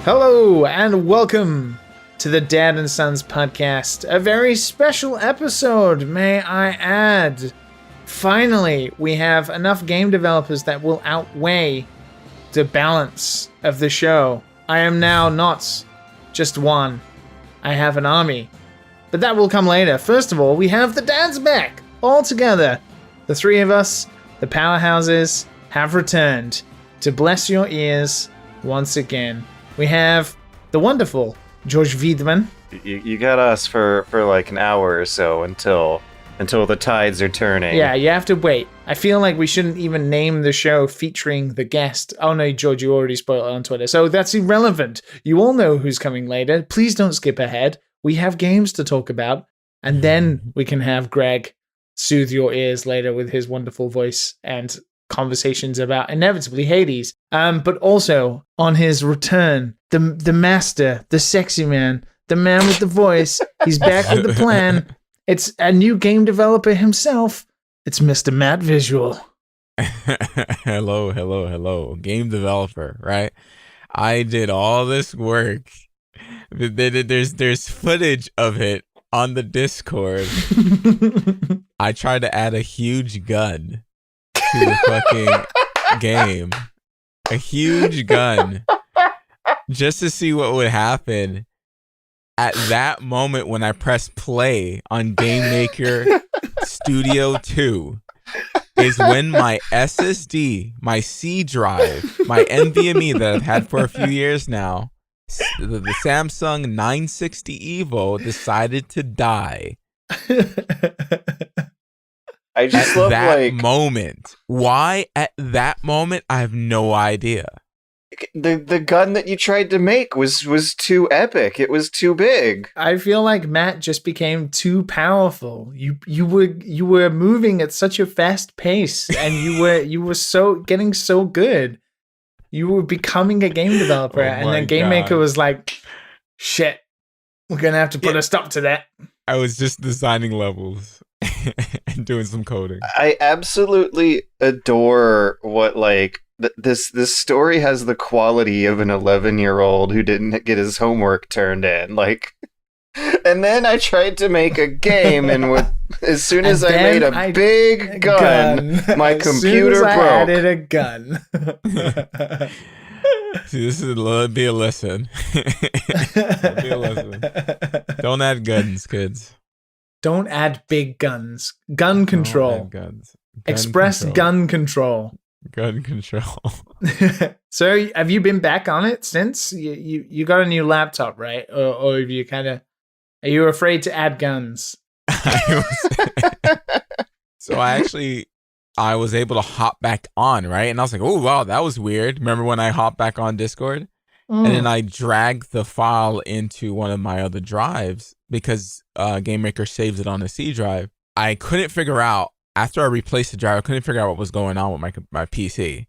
Hello and welcome to the Dad and Sons podcast. A very special episode, may I add. Finally, we have enough game developers that will outweigh the balance of the show. I am now not just one. I have an army. But that will come later. First of all, we have the dads back, all together. The three of us, the powerhouses, have returned to bless your ears once again. We have the wonderful George Wiedemann. You got us for like an hour or so until the tides are turning. Yeah, you have to wait. I feel like we shouldn't even name the show featuring the guest. Oh no, George, you already spoiled it on Twitter. So that's irrelevant. You all know who's coming later. Please don't skip ahead. We have games to talk about. And then we can have Greg soothe your ears later with his wonderful voice and conversations about inevitably Hades. But also on his return, the master, the sexy man, the man with the voice, he's back with the plan. It's a new game developer himself. It's Mr. Matt Visual. Hello. Game developer, right? I did all this work. There's footage of it on the Discord. I tried to add a huge gun to the fucking game. A huge gun. Just to see what would happen. At that moment when I press play on Game Maker Studio 2 is when my SSD, my C drive, my NVMe that I've had for a few years now, the Samsung 960 EVO decided to die. I just at love that moment. Why at that moment? I have no idea. The gun that you tried to make was too epic. It was too big. I feel like Matt just became too powerful. You were moving at such a fast pace, and you were so getting so good. You were becoming a game developer, and then Game Maker was like, "Shit, we're gonna have to put a stop to that." I was just designing levels and doing some coding. I absolutely adore what this story has the quality of an 11-year-old who didn't get his homework turned in. And then I tried to make a game, and as soon as I made a big gun, my computer broke. I added a gun. See, this is be a lesson. Be a lesson. Don't add guns, kids. Don't add big guns. Gun control. Guns. Express control. gun control. Gun control. So, have you been back on it since you got a new laptop, right? Or have you are you afraid to add guns? So I was able to hop back on, right? And I was like, oh, wow, that was weird. Remember when I hopped back on Discord? And then I dragged the file into one of my other drives because Game Maker saves it on a C drive. I couldn't figure out, after I replaced the drive, I couldn't figure out what was going on with my PC.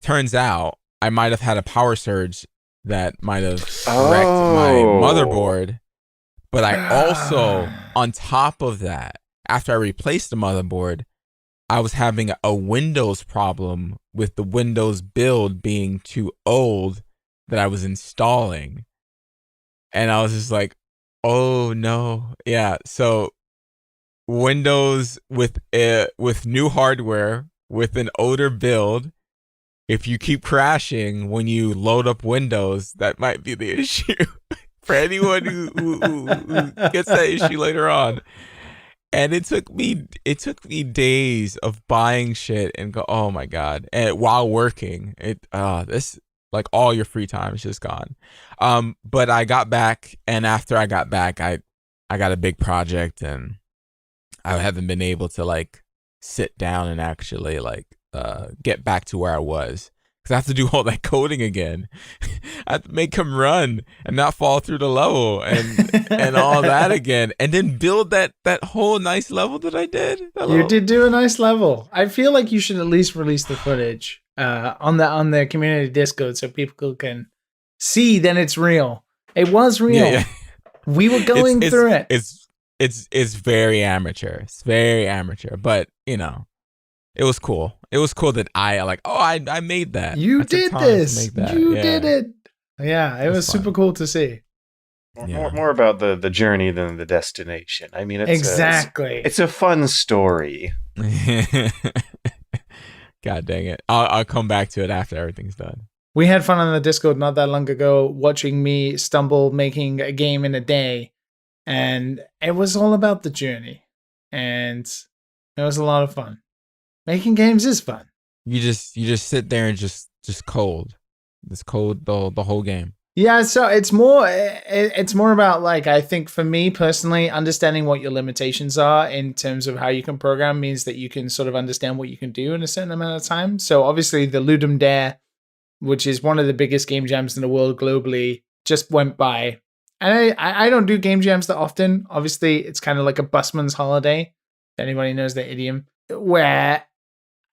Turns out I might have had a power surge that might have wrecked my motherboard. But I also, on top of that, after I replaced the motherboard, I was having a Windows problem with the Windows build being too old that I was installing. And I was just like, oh no. Yeah, so Windows with new hardware, with an older build, if you keep crashing when you load up Windows, that might be the issue. For anyone who gets that issue later on. And it took me days of buying shit and go, oh my God. And while working, this, like, all your free time is just gone. But I got back, and after I got back, I got a big project, and I haven't been able to sit down and actually get back to where I was. I have to do all that coding again. I have to make him run and not fall through the level and all that again. And then build that whole nice level that I did. You did do a nice level. I feel like you should at least release the footage on the community Discord so people can see that it's real. It was real. Yeah. We were going through it. It's very amateur. It's very amateur. But, it was cool. It was cool that I made that. You did this. You did it. Yeah, it was fun. super cool to see. More about the journey than the destination. I mean, Exactly. It's a fun story. God dang it. I'll come back to it after everything's done. We had fun on the Discord not that long ago watching me stumble making a game in a day. And it was all about the journey. And it was a lot of fun. Making games is fun. You just sit there and just cold. It's cold the whole game. Yeah, so it's more about, like, I think for me personally, understanding what your limitations are in terms of how you can program means that you can sort of understand what you can do in a certain amount of time. So obviously the Ludum Dare, which is one of the biggest game jams in the world globally, just went by. And I don't do game jams that often. Obviously, it's kind of like a busman's holiday. If anybody knows the idiom, where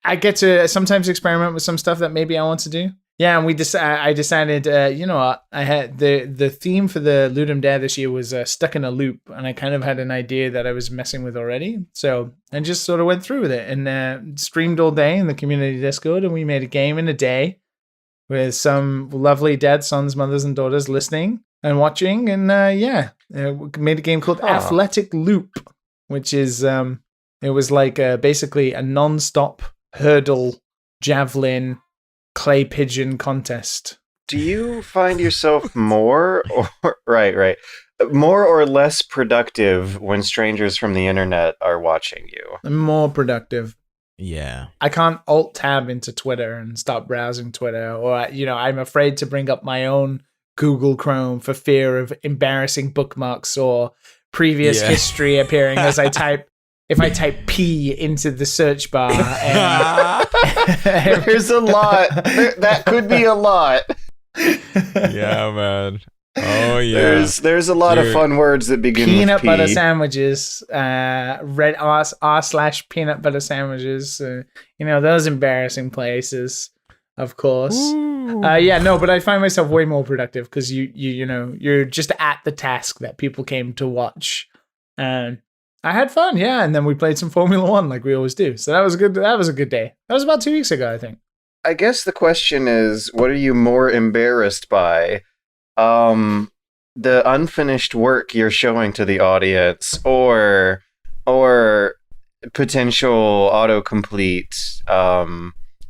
I get to sometimes experiment with some stuff that maybe I want to do. Yeah, and I decided, you know what? I had the theme for the Ludum Dare this year was stuck in a loop, and I kind of had an idea that I was messing with already. So I just sort of went through with it and streamed all day in the community Discord, and we made a game in a day with some lovely dads, sons, mothers, and daughters listening and watching. And we made a game called Athletic Loop, which is it was like basically a non-stop hurdle, javelin, clay pigeon contest. Do you find yourself more or less productive when strangers from the internet are watching you? I'm more productive. Yeah. I can't alt tab into Twitter and start browsing Twitter, or I'm afraid to bring up my own Google Chrome for fear of embarrassing bookmarks or previous history appearing as I type. If I type P into the search bar, and there's a lot. That could be a lot. Yeah, man. Oh yeah. There's a lot of fun words that begin with P. Peanut butter sandwiches, red r/peanut butter sandwiches. Those embarrassing places, of course. But I find myself way more productive because you're just at the task that people came to watch, and I had fun, yeah, and then we played some Formula 1 like we always do. So that was a good day. That was about 2 weeks ago, I think. I guess the question is, what are you more embarrassed by? The unfinished work you're showing to the audience or potential autocomplete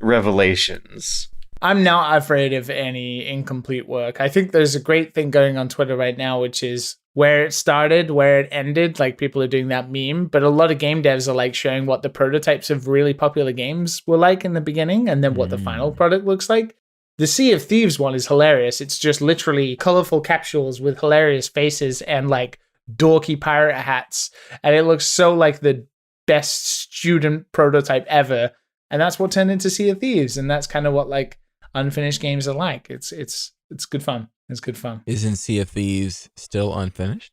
revelations? I'm not afraid of any incomplete work. I think there's a great thing going on Twitter right now, which is where it started, where it ended. Like, people are doing that meme, but a lot of game devs are like showing what the prototypes of really popular games were like in the beginning and then what the final product looks like. The Sea of Thieves one is hilarious. It's just literally colorful capsules with hilarious faces and like dorky pirate hats. And it looks so like the best student prototype ever. And that's what turned into Sea of Thieves. And that's kind of what like unfinished games are like. It's good fun. It's good fun. Isn't Sea of Thieves still unfinished?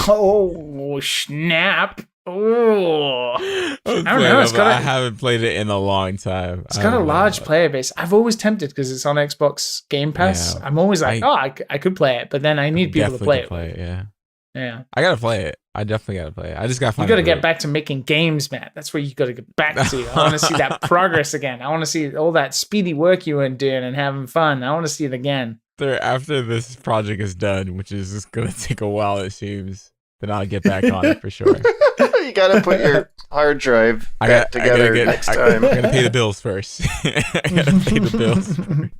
Oh, snap. Oh, I don't know. I haven't played it in a long time. It's got a large player base. I've always tempted because it's on Xbox Game Pass. Yeah, I'm always like, I could play it, but then I need people to play it. Yeah. I gotta play it. I definitely gotta play it. I just gotta find. You gotta get back to making games, Matt. That's where you gotta get back to. I want to see that progress again. I want to see all that speedy work you were doing and having fun. I want to see it again. After this project is done, which is just gonna take a while, it seems, then I'll get back on it for sure. You gotta put your hard drive back together next time. I'm gonna pay the bills first. I gotta pay the bills first.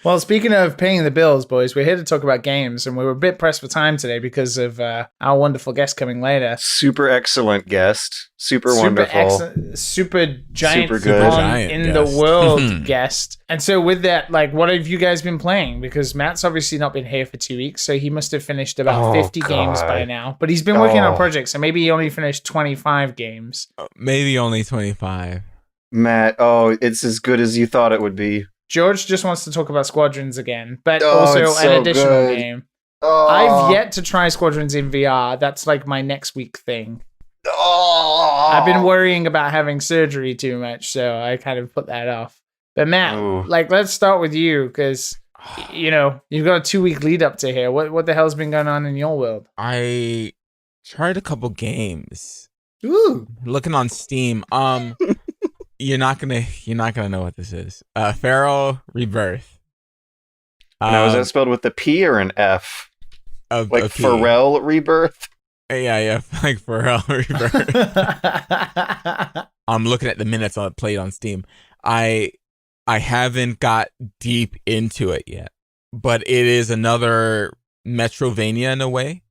Well, speaking of paying the bills, boys, we're here to talk about games, and we were a bit pressed for time today because of our wonderful guest coming later. Super excellent guest. Super wonderful. Super giant in the world guest. And so with that, like, what have you guys been playing? Because Matt's obviously not been here for 2 weeks, so he must have finished about 50 games by now. But he's been working on projects, so maybe he only finished 25 games. Maybe only 25. Matt, it's as good as you thought it would be. George just wants to talk about Squadrons again, but also an additional game. I've yet to try Squadrons in VR. That's like my next week thing. I've been worrying about having surgery too much, so I kind of put that off. But Matt, let's start with you, because you've got a 2 week lead up to here. What the hell's been going on in your world? I tried a couple games. Ooh, looking on Steam. You're not gonna know what this is. Pharel Rebirth. Now, is that spelled with a P or an F? Like a P. Pharel Rebirth? Yeah, like Pharel Rebirth. I'm looking at the minutes I played on Steam. I haven't got deep into it yet, but it is another Metrovania in a way,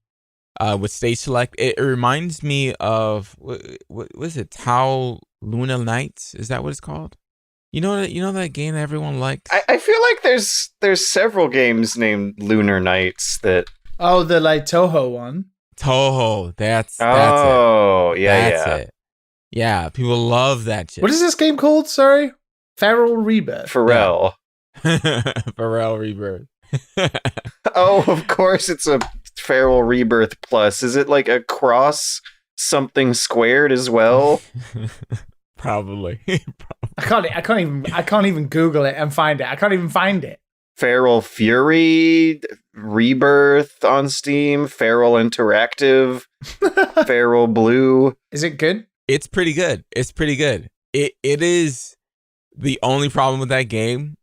with stage select. It reminds me of what is it? Tau Luna Nights? Is that what it's called? You know that game that everyone liked? I feel like there's several games named Lunar Nights that. Oh, the like Toho one. Toho, that's it. That's it. Yeah, people love that shit. What is this game called? Sorry, Pharel Rebirth. Pharel. Yeah. Pharel Rebirth. Oh, of course, it's a Pharel Rebirth Plus. Is it like a cross something squared as well? Probably. I can't even Google it and find it. I can't even find it. Feral Fury Rebirth on Steam, Feral Interactive, Feral Blue. Is it good? It's pretty good. It is. The only problem with that game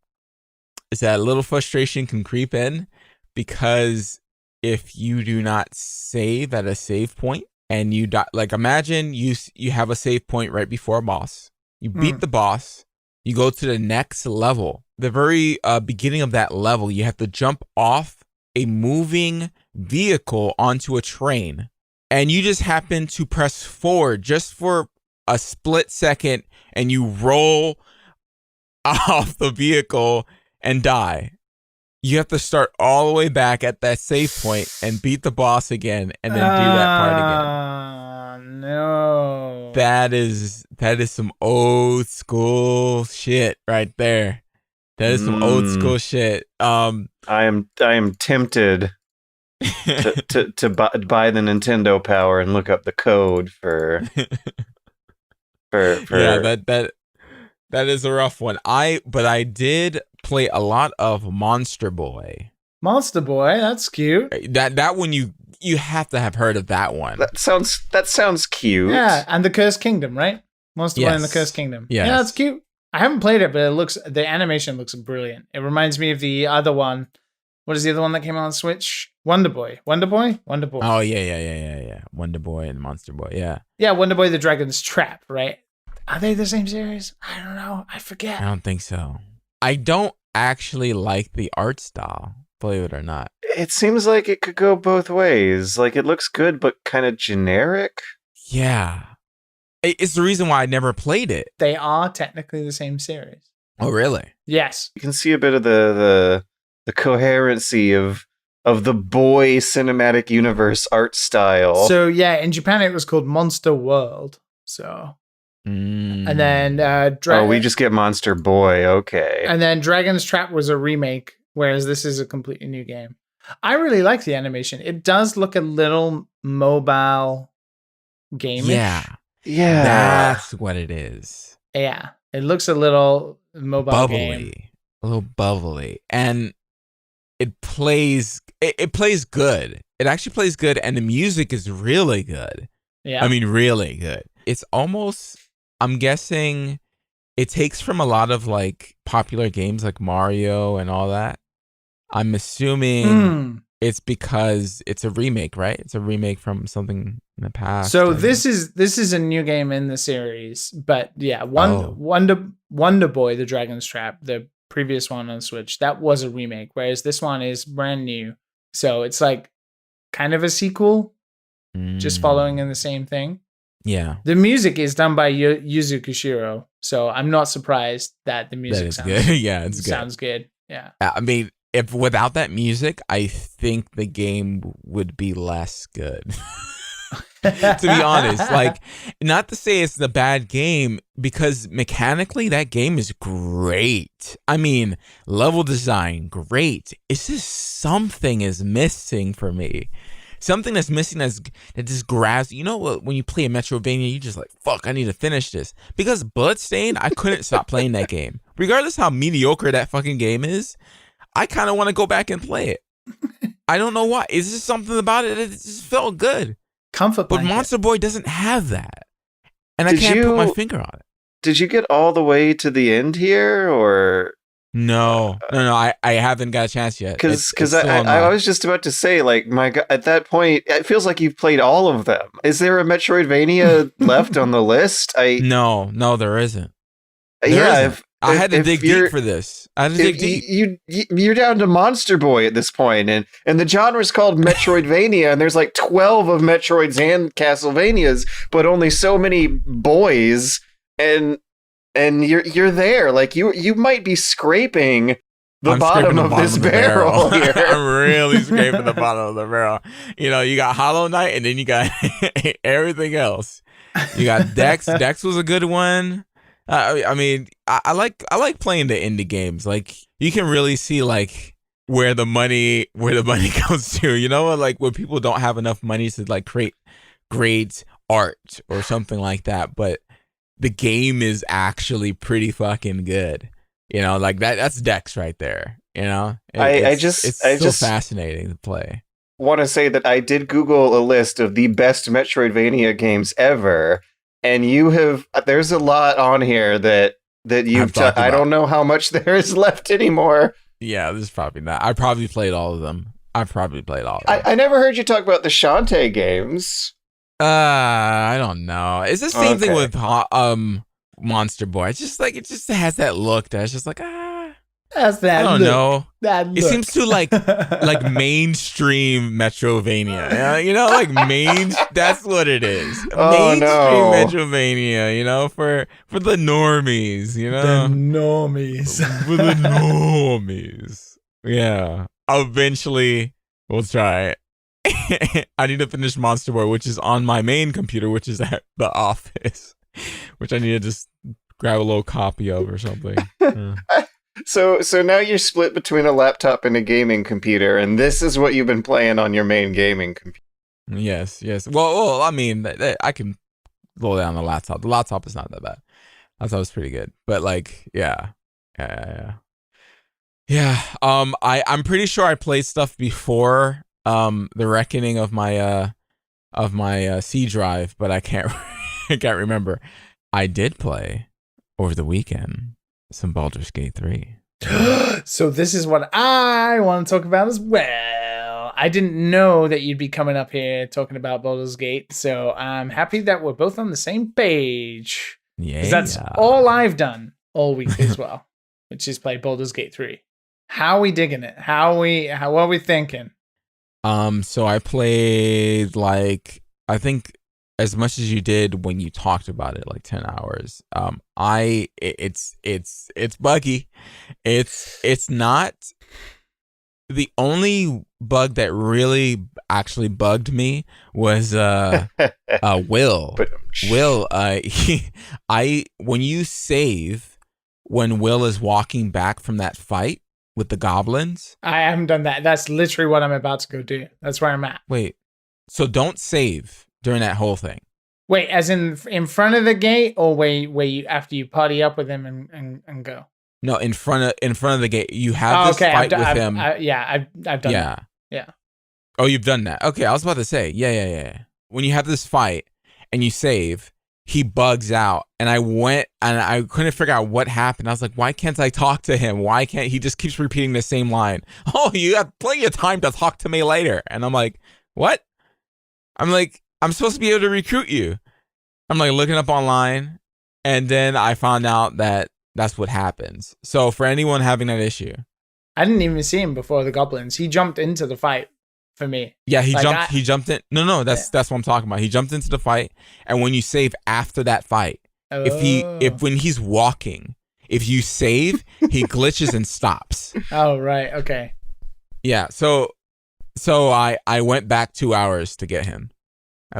is that a little frustration can creep in, because if you do not save at a save point and you die, like imagine you have a save point right before a boss, you beat the boss, you go to the next level. The very beginning of that level, you have to jump off a moving vehicle onto a train, and you just happen to press forward just for a split second, and you roll off the vehicle and die. You have to start all the way back at that save point and beat the boss again, and then do that part again. No. That is some old school shit right there. That is some old school shit. I am tempted to buy the Nintendo Power and look up the code for yeah, that is a rough one. But I did play a lot of Monster Boy. Monster Boy, that's cute. That one you have to have heard of that one. That sounds cute. Yeah, and the Cursed Kingdom, right? Monster Boy and the Cursed Kingdom. Yes. Yeah, that's cute. I haven't played it, but the animation looks brilliant. It reminds me of the other one. What is the other one that came out on Switch? Wonder Boy. Oh yeah. Wonder Boy and Monster Boy. Yeah. Yeah, Wonder Boy the Dragon's Trap, right? Are they the same series? I don't know. I forget. I don't think so. I don't actually like the art style, believe it or not. It seems like it could go both ways. Like, it looks good, but kind of generic. Yeah. It's the reason why I never played it. They are technically the same series. Oh, really? Yes. You can see a bit of the coherency of the boy cinematic universe art style. So, yeah, in Japan it was called Monster World. So... And then we just get Monster Boy, okay. And then Dragon's Trap was a remake, whereas this is a completely new game. I really like the animation. It does look a little mobile game-ish. Yeah. That's what it is. Yeah. It looks a little mobile bubbly. Game. A little bubbly. And it plays good. It actually plays good, and the music is really good. Yeah. I mean, really good. It's almost, I'm guessing it takes from a lot of like popular games like Mario and all that. I'm assuming it's because it's a remake, right? It's a remake from something in the past. So this is a new game in the series, but yeah, Wonder Boy, The Dragon's Trap, the previous one on Switch, that was a remake, whereas this one is brand new. So it's like kind of a sequel, just following in the same thing. Yeah. The music is done by Yuzo Koshiro, so I'm not surprised that the music sounds good. Yeah, it's good. Sounds good. Yeah. I mean, if without that music, I think the game would be less good. To be honest, like, not to say it's a bad game, because mechanically that game is great. I mean, level design, great. It's just something is missing for me. Something that's missing that just grabs. You know what? When you play a Metrovania, you just like, fuck, I need to finish this. Because Bloodstained, I couldn't stop playing that game. Regardless how mediocre that fucking game is, I kind of want to go back and play it. I don't know why. It's just something about it that just felt good. Comfort blanket. But Monster Boy doesn't have that. And I can't put my finger on it. Did you get all the way to the end here, or No. I haven't got a chance yet. Because I was just about to say, like, my God, at that point, it feels like you've played all of them. Is there a Metroidvania left on the list? No, there isn't. I had to dig deep for this. I had to dig deep. You're down to Monster Boy at this point, and the genre's called Metroidvania, and there's like 12 of Metroids and Castlevanias, but only so many boys, and you're there. Like you might be scraping the bottom of this barrel here. I'm really scraping the bottom of the barrel. You got Hollow Knight, and then you got everything else. You got Dex. Dex was a good one. I mean, I like playing the indie games. Like, you can really see like where the money goes to. Like when people don't have enough money to like create great art or something like that, but the game is actually pretty fucking good. Like that's Dex right there. It's so fascinating to play. Want to say that I did Google a list of the best Metroidvania games ever. And there's a lot on here that you've done. I don't know how much there is left anymore. Yeah, there's probably not. I probably played all of them. I never heard you talk about the Shantae games. I don't know. It's the same thing with Monster Boy. It's just like, it just has that look that's just like, That's that. I don't know. That look. It seems to like mainstream Metrovania. That's what it is. Mainstream Metrovania. For the normies. The normies. For the normies. Yeah. Eventually, we'll try it. I need to finish Monster Boy, which is on my main computer, which is at the office, which I need to just grab a little copy of or something. So now you're split between a laptop and a gaming computer, and this is what you've been playing on your main gaming computer. Yes. Well, I mean, I can roll down the laptop. The laptop is not that bad. I thought it was pretty good, but like, yeah. I'm pretty sure I played stuff before the reckoning of my C drive, but I can't remember. I did play over the weekend some Baldur's Gate 3. So this is what I want to talk about as well. I didn't know that you'd be coming up here talking about Baldur's Gate, so I'm happy that we're both on the same page. Yeah. Because that's all I've done all week as well, which is play Baldur's Gate 3. How are we digging it? How are we thinking? So I played I think as much as you did when you talked about it, like 10 hours. It's buggy. It's not the only bug that really actually bugged me was Will. Will, when you save, when Will is walking back from that fight with the goblins. I haven't done that. That's literally what I'm about to go do. That's where I'm at. Wait, so don't save during that whole thing. Wait, as in front of the gate, or where you after you party up with him and go? No, in front of the gate. You have this fight with him. I've done that. Yeah. Oh, you've done that. Okay, I was about to say. Yeah. When you have this fight and you save, he bugs out, and I went and I couldn't figure out what happened. I was like, why can't I talk to him? Why can't he just keeps repeating the same line? Oh, you have plenty of time to talk to me later. And I'm like, what? I'm like, I'm supposed to be able to recruit you. I'm like looking up online, and then I found out that that's what happens. So for anyone having that issue, I didn't even see him before the goblins. He jumped into the fight for me. Yeah, he jumped in. No, that's what I'm talking about. He jumped into the fight, and when you save after that fight, if when he's walking, if you save, he glitches and stops. Oh, right. Okay. Yeah. So I went back 2 hours to get him.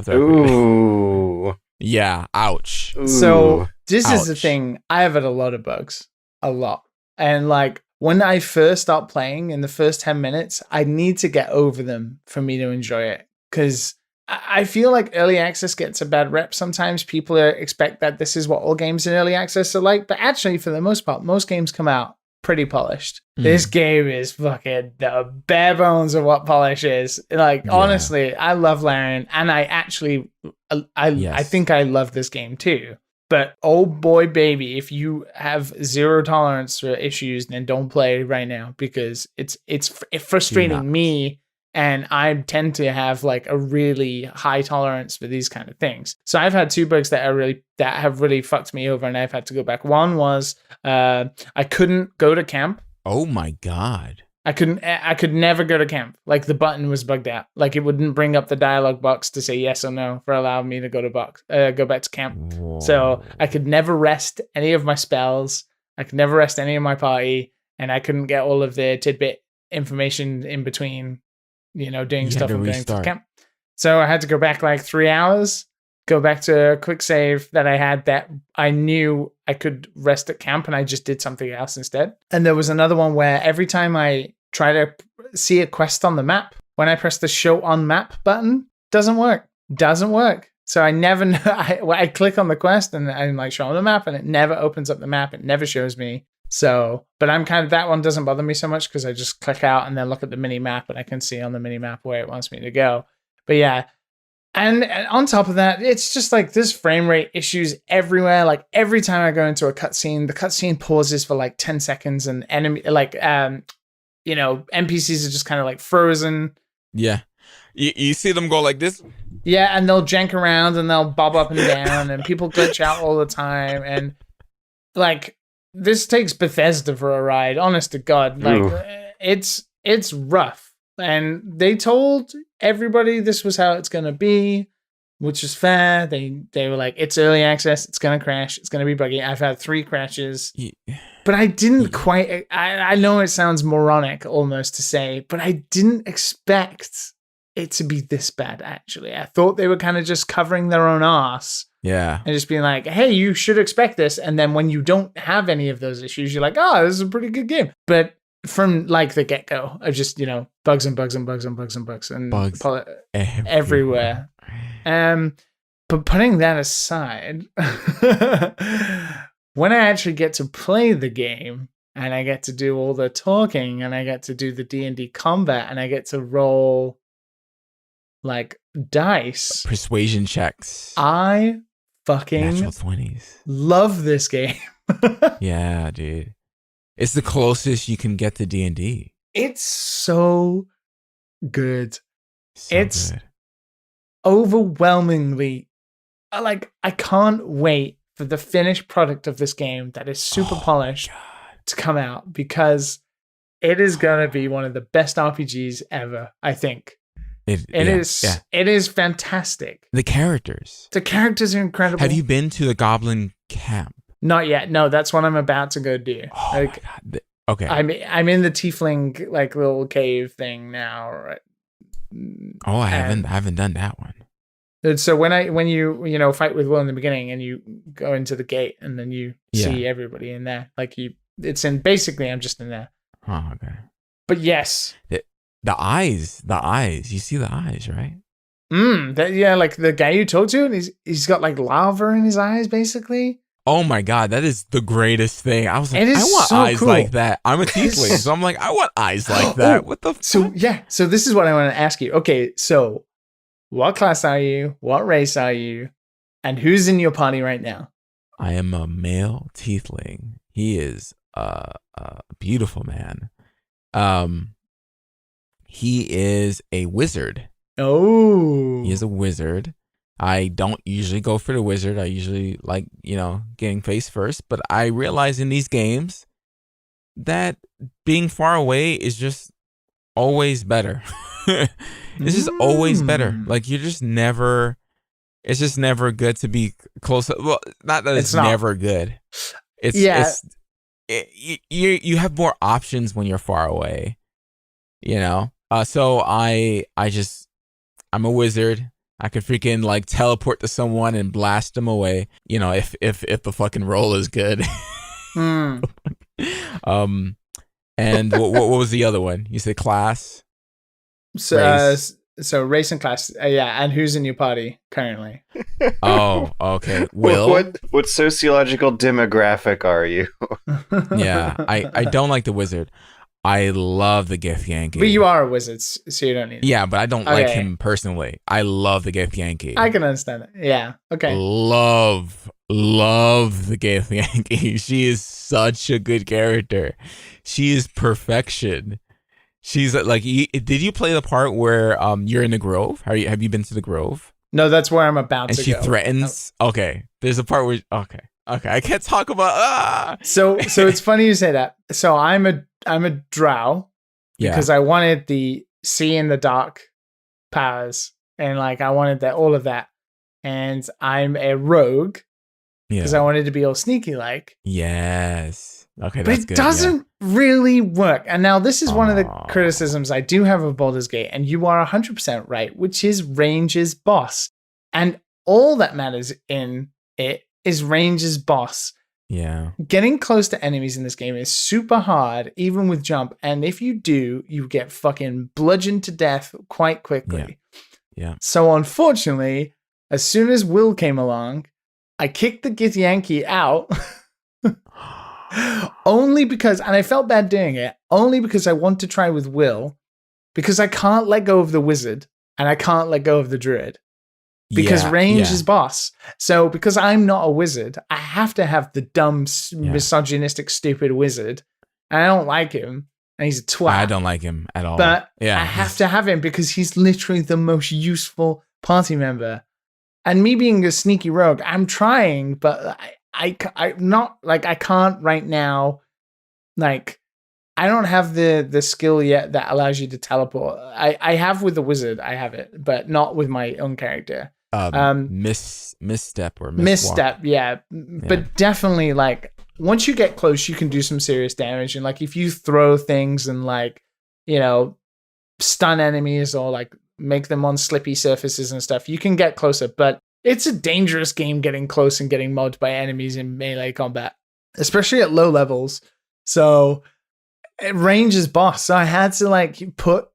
Ooh. Yeah. Ouch. Ooh. So this is the thing. I have had a lot of bugs. A lot. And like when I first start playing in the first 10 minutes, I need to get over them for me to enjoy it. Because I feel like early access gets a bad rep sometimes. People expect that this is what all games in early access are like. But actually, for the most part, most games come out pretty polished. This game is fucking the bare bones of what polish is. Like, honestly, I love Larian, and I actually, I think I love this game too. But oh boy, baby, if you have zero tolerance for issues, then don't play right now because it's frustrating me, and I tend to have like a really high tolerance for these kind of things. So I've had 2 bugs that have really fucked me over, and I've had to go back. One was I couldn't go to camp. Oh my God. I could never go to camp. Like the button was bugged out. Like it wouldn't bring up the dialog box to say yes or no for allowing me to go back to camp. Whoa. So I could never rest any of my spells. I could never rest any of my party, and I couldn't get all of the tidbit information in between, doing stuff and going to camp. So I had to go back like 3 hours, go back to a quick save that I had that I knew I could rest at camp, and I just did something else instead. And there was another one where every time I try to see a quest on the map, when I press the show on map button, doesn't work. So I never know. I click on the quest and I'm like show on the map, and it never opens up the map. It never shows me. So, but I'm kind of, that one doesn't bother me so much because I just click out and then look at the mini map, and I can see on the mini map where it wants me to go. But yeah. And on top of that, it's just like there's frame rate issues everywhere. Like every time I go into a cutscene, the cutscene pauses for like 10 seconds, and NPCs are just kind of like frozen. Yeah. You see them go like this? Yeah, and they'll jank around and they'll bob up and down, and people glitch out all the time. And like this takes Bethesda for a ride, honest to God. Like it's rough. And they told everybody this was how it's going to be, which is fair. They were like, it's early access. It's going to crash. It's going to be buggy. I've had 3 crashes. Yeah. But I didn't quite... I know it sounds moronic almost to say, but I didn't expect it to be this bad, actually. I thought they were kind of just covering their own ass. Yeah. And just being like, hey, you should expect this. And then when you don't have any of those issues, you're like, oh, this is a pretty good game. But from like the get-go, I just, bugs and bugs and bugs and bugs and bugs and bugs everywhere. But putting that aside, when I actually get to play the game and I get to do all the talking and I get to do the D&D combat and I get to roll like dice, persuasion checks, I fucking natural 20s. Love this game. Yeah, dude. It's the closest you can get to D&D. It's so good. It's good. Overwhelmingly, like, I can't wait for the finished product of this game that is super polished to come out, because it is going to be one of the best RPGs ever, I think. It is fantastic. The characters are incredible. Have you been to the Goblin camp? Not yet. No, that's what I'm about to go do. Oh my God. Okay. I'm in the tiefling like little cave thing now. Right? Oh, I haven't done that one. So when you fight with Will in the beginning and you go into the gate and then you see everybody in there, like it's in basically I'm just in there. Oh, okay. But yes, the eyes. You see the eyes, right? Like the guy you talked to, and he's got like lava in his eyes, basically. Oh my God, that is the greatest thing. I was like, I want eyes like that. I'm a tiefling, so I'm like, I want eyes like that. What the fuck? So this is what I want to ask you. Okay, so what class are you? What race are you? And who's in your party right now? I am a male tiefling. He is a beautiful man. He is a wizard. Oh. He is a wizard. I don't usually go for the wizard. I usually like, getting face first. But I realize in these games that being far away is just always better. It's just always better. Like it's just never good to be close. Well, not that it's never good. You have more options when you're far away, So I'm a wizard. I could freaking like teleport to someone and blast them away. If the fucking roll is good. And what was the other one? You said class. So race and class. And who's in your party currently? Oh, okay. Will. What sociological demographic are you? Yeah, I don't like the wizard. I love the Gith Yankee. But you are a wizard, so you don't need it. Yeah, but I don't like him personally. I love the Gith Yankee. I can understand that. Yeah. Okay. Love love the Githyanki. She is such a good character. She is perfection. She's like, did you play the part where you're in the Grove? Have you been to the Grove? No, that's where I'm about and to she go. Threatens. Okay, there's a part where okay, I can't talk about. So it's funny you say that. So I'm a drow because I wanted the see in the dark powers and like I wanted all of that, and I'm a rogue because I wanted to be all sneaky like. Yes. Okay, but that's it good. doesn't really work. And now this is one of the criticisms I do have of Baldur's Gate, and you are 100% right, which is range is boss. And all that matters in it is range is boss. Yeah. Getting close to enemies in this game is super hard, even with jump. And if you do, you get fucking bludgeoned to death quite quickly. Yeah. So unfortunately, as soon as Will came along, I kicked the Githyanki out. Only because, and I felt bad doing it, only because I want to try with Will, because I can't let go of the wizard and I can't let go of the druid because range is boss. So because I'm not a wizard, I have to have the dumb, misogynistic, stupid wizard. And I don't like him. And he's a twat. I don't like him at all. But I have to have him because he's literally the most useful party member. And me being a sneaky rogue, I'm trying, but I'm not like I can't right now. Like I don't have the skill yet that allows you to teleport. I have with the wizard, I have it, but not with my own character. Misstep or misstep, yeah. But definitely like once you get close, you can do some serious damage. And like if you throw things and like stun enemies or like make them on slippy surfaces and stuff, you can get closer. But it's a dangerous game getting close and getting mobbed by enemies in melee combat, especially at low levels. So range is boss. So I had to like put,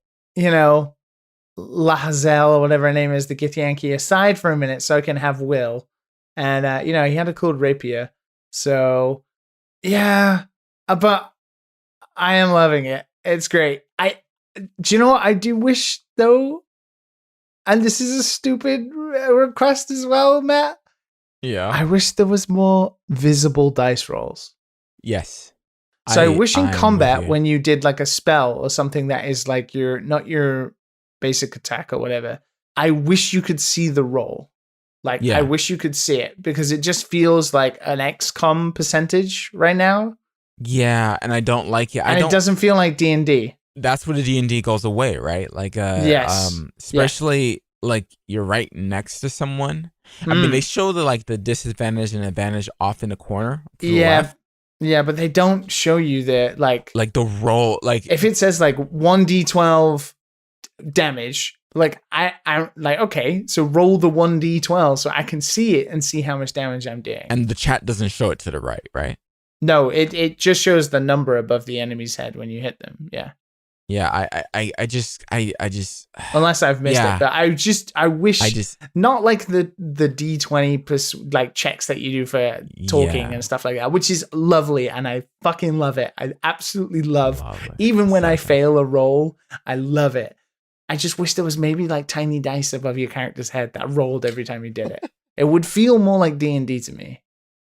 Lahazel or whatever her name is, the Githyanki, aside for a minute so I can have Will. And, he had a cool rapier. So yeah, but I am loving it. It's great. Do you know what I do wish though? And this is a stupid request as well, Matt. Yeah. I wish there was more visible dice rolls. Yes. So I wish in combat when you did like a spell or something that is like not your basic attack or whatever, I wish you could see the roll. Like I wish you could see it because it just feels like an XCOM percentage right now. Yeah, and I don't like it. It doesn't feel like D&D. That's where the D&D goes away, right? Like, especially like you're right next to someone. I mean, they show the disadvantage and advantage off in the corner. Yeah, but they don't show you the like the roll. Like if it says like 1d12 damage, like I'm like, okay, so roll the 1d12 so I can see it and see how much damage I'm doing. And the chat doesn't show it to the right? No, it just shows the number above the enemy's head when you hit them. Yeah. Yeah, I just unless I've missed it, but I wish not like the D20 like checks that you do for talking and stuff like that, which is lovely and I fucking love it. I absolutely love it. Even when I fail a roll, I love it. I just wish there was maybe like tiny dice above your character's head that rolled every time you did it. It would feel more like D&D to me.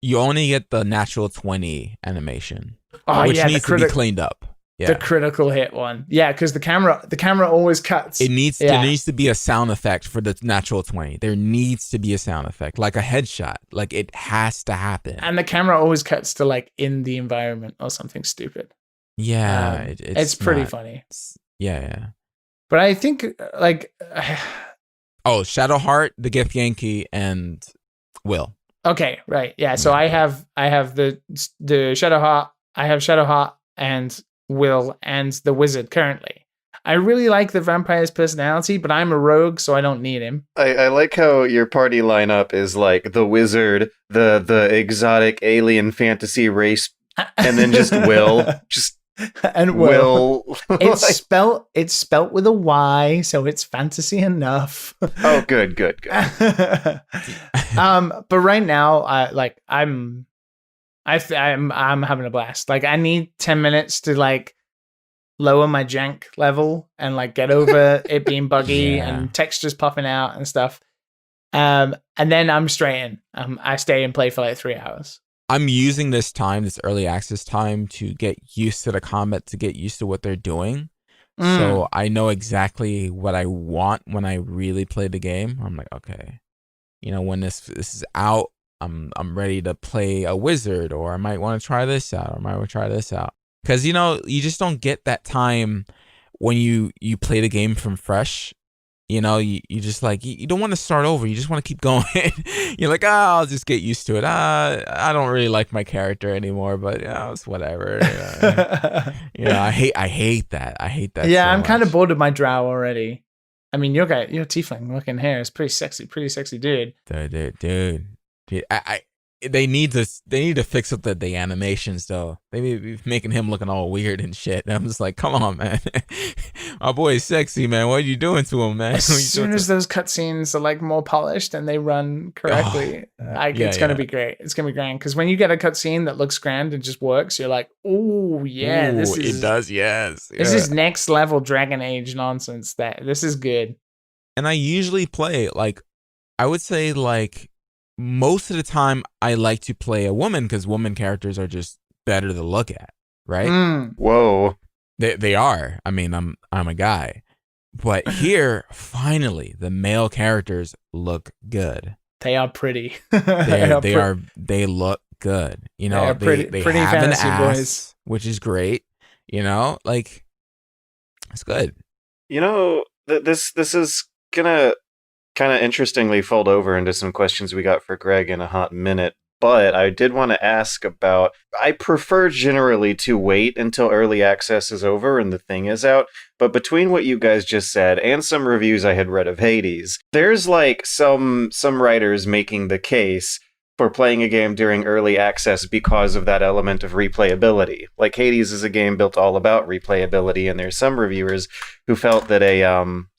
You only get the natural 20 animation, which needs to be cleaned up. Yeah. The critical hit one. Yeah, because the camera always cuts. There needs to be a sound effect for the natural 20. There needs to be a sound effect, like a headshot. Like it has to happen. And the camera always cuts to like in the environment or something stupid. Yeah, it's pretty funny. Yeah. But I think like Shadowheart, the Githyanki, and Will. Okay, right. Yeah, so I have the Shadowheart, I have Shadowheart and Will and the wizard currently. I really like the vampire's personality, but I'm a rogue, so I don't need him. I like how your party lineup is like the wizard, the exotic alien fantasy race, and then just Will. And Will. It's spelt with a Y, so it's fantasy enough. Oh, good. But right now, I'm having a blast. Like I need 10 minutes to like lower my jank level and like get over it being buggy and textures popping out and stuff. And then I'm straight in. I stay and play for like 3 hours. I'm using this early access time, to get used to the combat, to get used to what they're doing. So I know exactly what I want when I really play the game. I'm like, okay, when this is out, I'm ready to play a wizard, or I might want to try this out, or I might want to try this out. Because, you just don't get that time when you play the game from fresh. You just like, you don't want to start over. You just want to keep going. You're like, I'll just get used to it. I don't really like my character anymore, but it's whatever. I hate that. I hate that. Yeah, so I'm much. kind of bored of my drow already. I mean, your tiefling looking hair is pretty sexy dude. Dude. They need to fix up the animations though. They be making him looking all weird and shit. And I'm just like, come on, man. My boy is sexy, man. What are you doing to him, man? As soon as those cutscenes are like more polished and they run correctly, it's gonna be great. It's gonna be grand, because when you get a cutscene that looks grand and just works, you're like, oh yeah, it does, yes. This is next level Dragon Age nonsense. This is good. And I usually play, like, I would say, like, most of the time I like to play a woman, because woman characters are just better to look at, right? Whoa. They are. I mean, I'm a guy. But here, finally, the male characters look good. They are pretty. They look good. They have pretty have an ass, boys, which is great. Like, it's good. This is gonna kind of interestingly fold over into some questions we got for Greg in a hot minute. But I did want to ask about, I prefer generally to wait until early access is over and the thing is out. But between what you guys just said and some reviews I had read of Hades, there's like some writers making the case for playing a game during early access because of that element of replayability. Like, Hades is a game built all about replayability, and there's some reviewers who felt that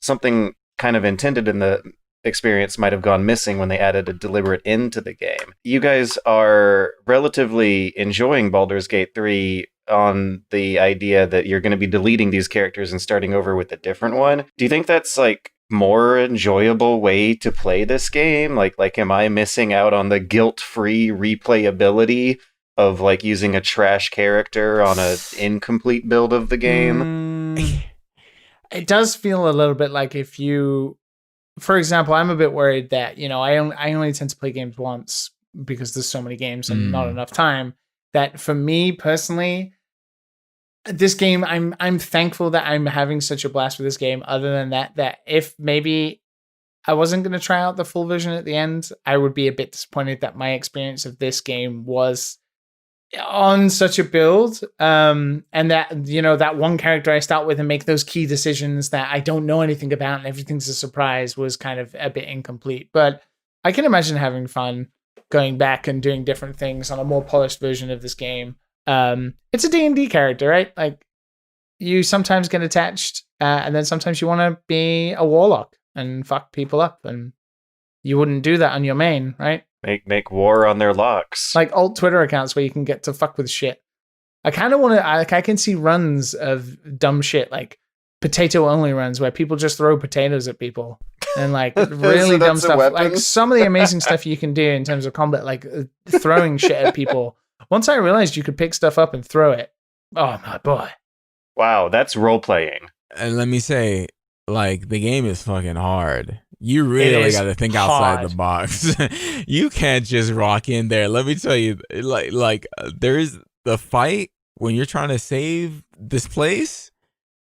something kind of intended in the experience might have gone missing when they added a deliberate end to the game. You guys are relatively enjoying Baldur's Gate 3 on the idea that you're going to be deleting these characters and starting over with a different one. Do you think that's like more enjoyable way to play this game? Like am I missing out on the guilt-free replayability of like using a trash character on an incomplete build of the game? It does feel a little bit like if you, for example, I'm a bit worried that, I only tend to play games once because there's so many games and not enough time, that for me personally, this game, I'm thankful that I'm having such a blast with this game. Other than that if maybe I wasn't going to try out the full version at the end, I would be a bit disappointed that my experience of this game was on such a build, and that that one character I start with and make those key decisions that I don't know anything about and everything's a surprise was kind of a bit incomplete. But I can imagine having fun going back and doing different things on a more polished version of this game. It's a D&D character, right? Like, you sometimes get attached, and then sometimes you want to be a warlock and fuck people up, and you wouldn't do that on your main, right? Make war on their locks. Like alt Twitter accounts where you can get to fuck with shit. I kind of want to, I can see runs of dumb shit, like potato only runs where people just throw potatoes at people and like really dumb stuff. Like some of the amazing stuff you can do in terms of combat, like throwing shit at people. Once I realized you could pick stuff up and throw it. Oh my boy. Wow, that's role playing. And let me say, like, the game is fucking hard. You really got to think outside the box. You can't just rock in there. Let me tell you, like there is the fight when you're trying to save this place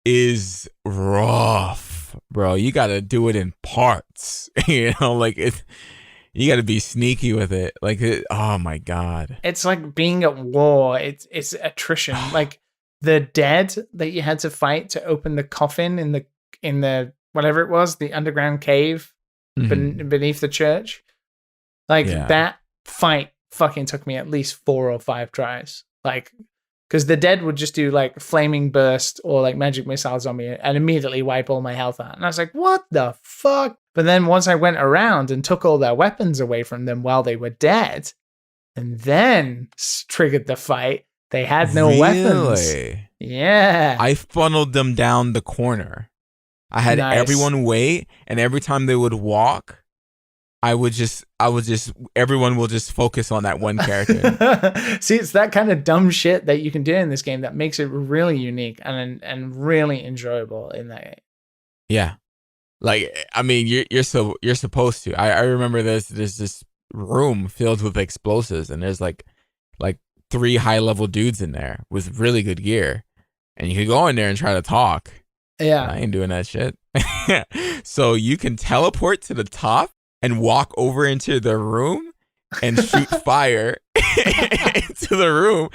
is rough, bro. You got to do it in parts. Like you got to be sneaky with it. Like, oh my god, it's like being at war. It's attrition. Like the dead that you had to fight to open the coffin in the whatever it was, the underground cave beneath the church. Like that fight fucking took me at least 4 or 5 tries. Like, because the dead would just do like flaming burst or like magic missiles on me and immediately wipe all my health out. And I was like, what the fuck? But then once I went around and took all their weapons away from them while they were dead, and then triggered the fight, they had no weapons. Yeah. I funneled them down the corner. I had everyone wait, and every time they would walk, everyone will just focus on that one character. See, it's that kind of dumb shit that you can do in this game that makes it really unique and really enjoyable in that game. Yeah. Like, I mean, you're supposed to. I remember there's this room filled with explosives, and there's like 3 high-level dudes in there with really good gear. And you could go in there and try to talk. Yeah. I ain't doing that shit. So you can teleport to the top and walk over into the room and shoot fire into the room,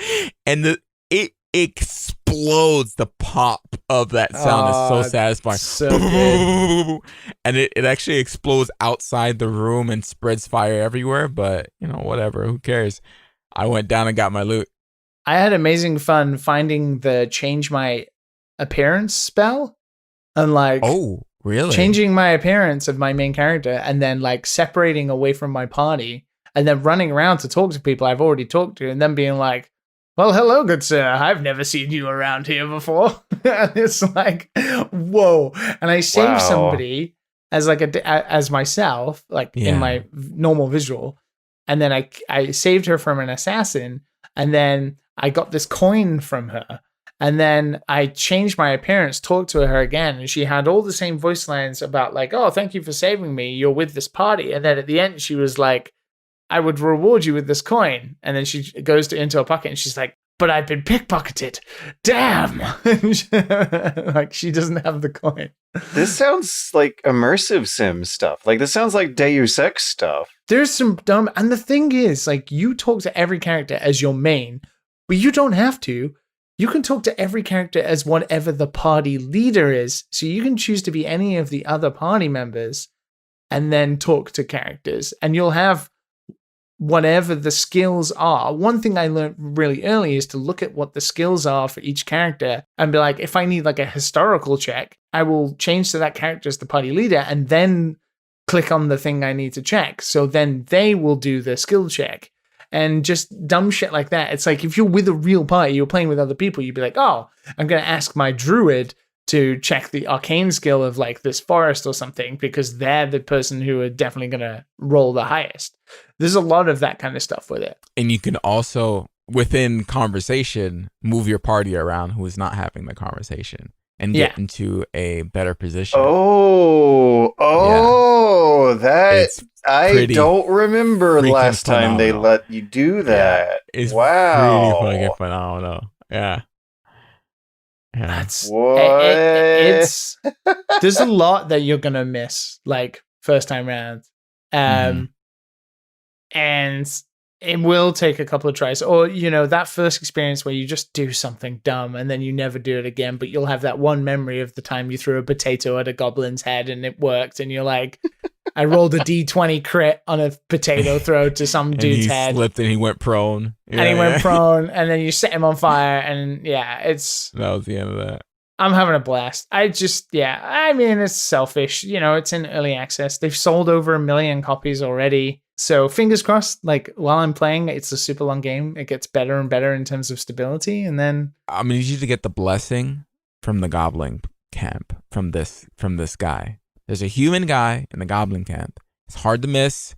and it explodes. The pop of that sound is so satisfying. So good. And it actually explodes outside the room and spreads fire everywhere, but whatever, who cares? I went down and got my loot. I had amazing fun finding the change my appearance spell and oh, really? Changing my appearance of my main character and then separating away from my party and then running around to talk to people I've already talked to and then being like, well, hello, good sir. I've never seen you around here before. And it's like, whoa. And I saved somebody as as myself, in my normal visual. And then I saved her from an assassin. And then I got this coin from her. And then I changed my appearance, talked to her again. And she had all the same voice lines about oh, thank you for saving me. You're with this party. And then at the end, she was like, I would reward you with this coin. And then she goes into her pocket and she's like, but I've been pickpocketed. Damn. She doesn't have the coin. This sounds like immersive sim stuff. This sounds like Deus Ex stuff. There's some dumb, and the thing is, you talk to every character as your main, but you don't have to. You can talk to every character as whatever the party leader is. So you can choose to be any of the other party members and then talk to characters. And you'll have whatever the skills are. One thing I learned really early is to look at what the skills are for each character and be like, if I need a historical check, I will change to that character as the party leader and then click on the thing I need to check. So then they will do the skill check. And just dumb shit like that. It's if you're with a real party, you're playing with other people, you'd be like, oh, I'm going to ask my druid to check the arcane skill of this forest or something because they're the person who are definitely going to roll the highest. There's a lot of that kind of stuff with it. And you can also, within conversation, move your party around who is not having the conversation and get into a better position. I don't remember last time they let you do that. Yeah, it's pretty fucking phenomenal. Yeah. That's it's there's a lot that you're gonna miss first time round. And it will take a couple of tries, or that first experience where you just do something dumb and then you never do it again, but you'll have that one memory of the time you threw a potato at a goblin's head and it worked, and you're like, I rolled a D20 crit on a potato throw to some dude's head. He slipped and he went prone. Yeah, and he went prone, and then you set him on fire, and that was the end of that. I'm having a blast. I mean, it's selfish. It's in early access. They've sold over 1 million copies already. So fingers crossed, while I'm playing, it's a super long game. It gets better and better in terms of stability. And then I'm going to need you to get the blessing from the goblin camp, from this guy. There's a human guy in the goblin camp. It's hard to miss.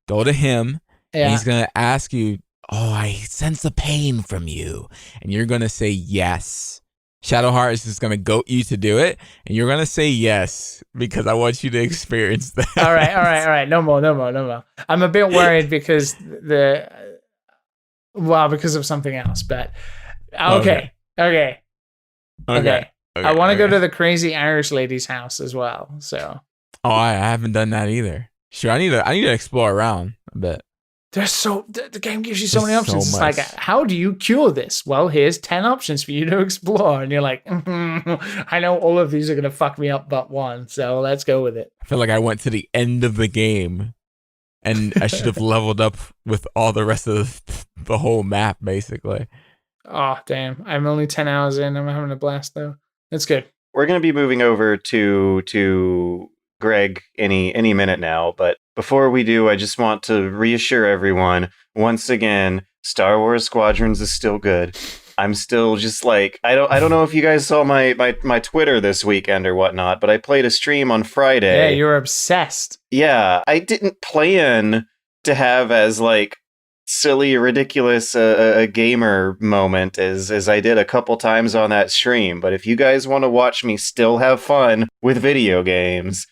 Go to him. Yeah. And he's going to ask you, oh, I sense a pain from you. And you're going to say yes. Shadowheart is just going to goat you to do it. And you're going to say yes, because I want you to experience that. All right. No more. I'm a bit worried because because of something else, but okay. I want to go to the crazy Irish lady's house as well. So. Oh, I haven't done that either. Sure, I need to explore around a bit. The game gives you so many options. It's how do you cure this? Well, here's 10 options for you to explore. And you're like, I know all of these are going to fuck me up but one. So let's go with it. I feel like I went to the end of the game and I should have leveled up with all the rest of the whole map, basically. Oh, damn. I'm only 10 hours in. I'm having a blast, though. That's good. We're going to be moving over to Greg any minute now, but before we do, I just want to reassure everyone once again, Star Wars Squadrons is still good. I'm still just like, I don't know if you guys saw my Twitter this weekend or whatnot, but I played a stream on Friday. Yeah, you're obsessed. Yeah, I didn't plan to have as like silly, ridiculous a gamer moment as I did a couple times on that stream. But if you guys want to watch me still have fun with video games,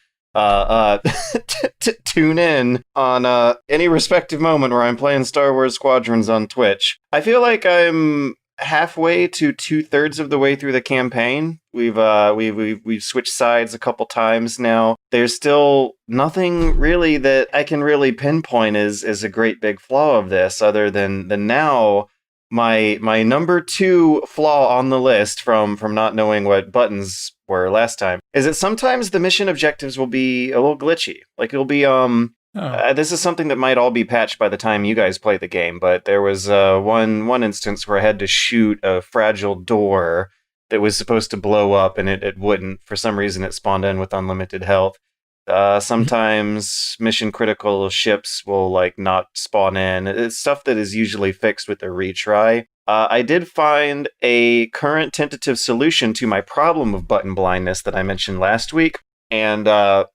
tune in on any respective moment where I'm playing Star Wars Squadrons on Twitch. I feel like I'm halfway to 2/3 of the way through the campaign. We've switched sides a couple times now. There's still nothing really that I can really pinpoint is a great big flaw of this, other than now my number 2 flaw on the list from not knowing what buttons were last time is that sometimes the mission objectives will be a little glitchy. Like it'll be this is something that might all be patched by the time you guys play the game, but there was one instance where I had to shoot a fragile door that was supposed to blow up, and it wouldn't. For some reason, it spawned in with unlimited health. Sometimes mission critical ships will like not spawn in. It's stuff that is usually fixed with a retry. I did find a current tentative solution to my problem of button blindness that I mentioned last week, and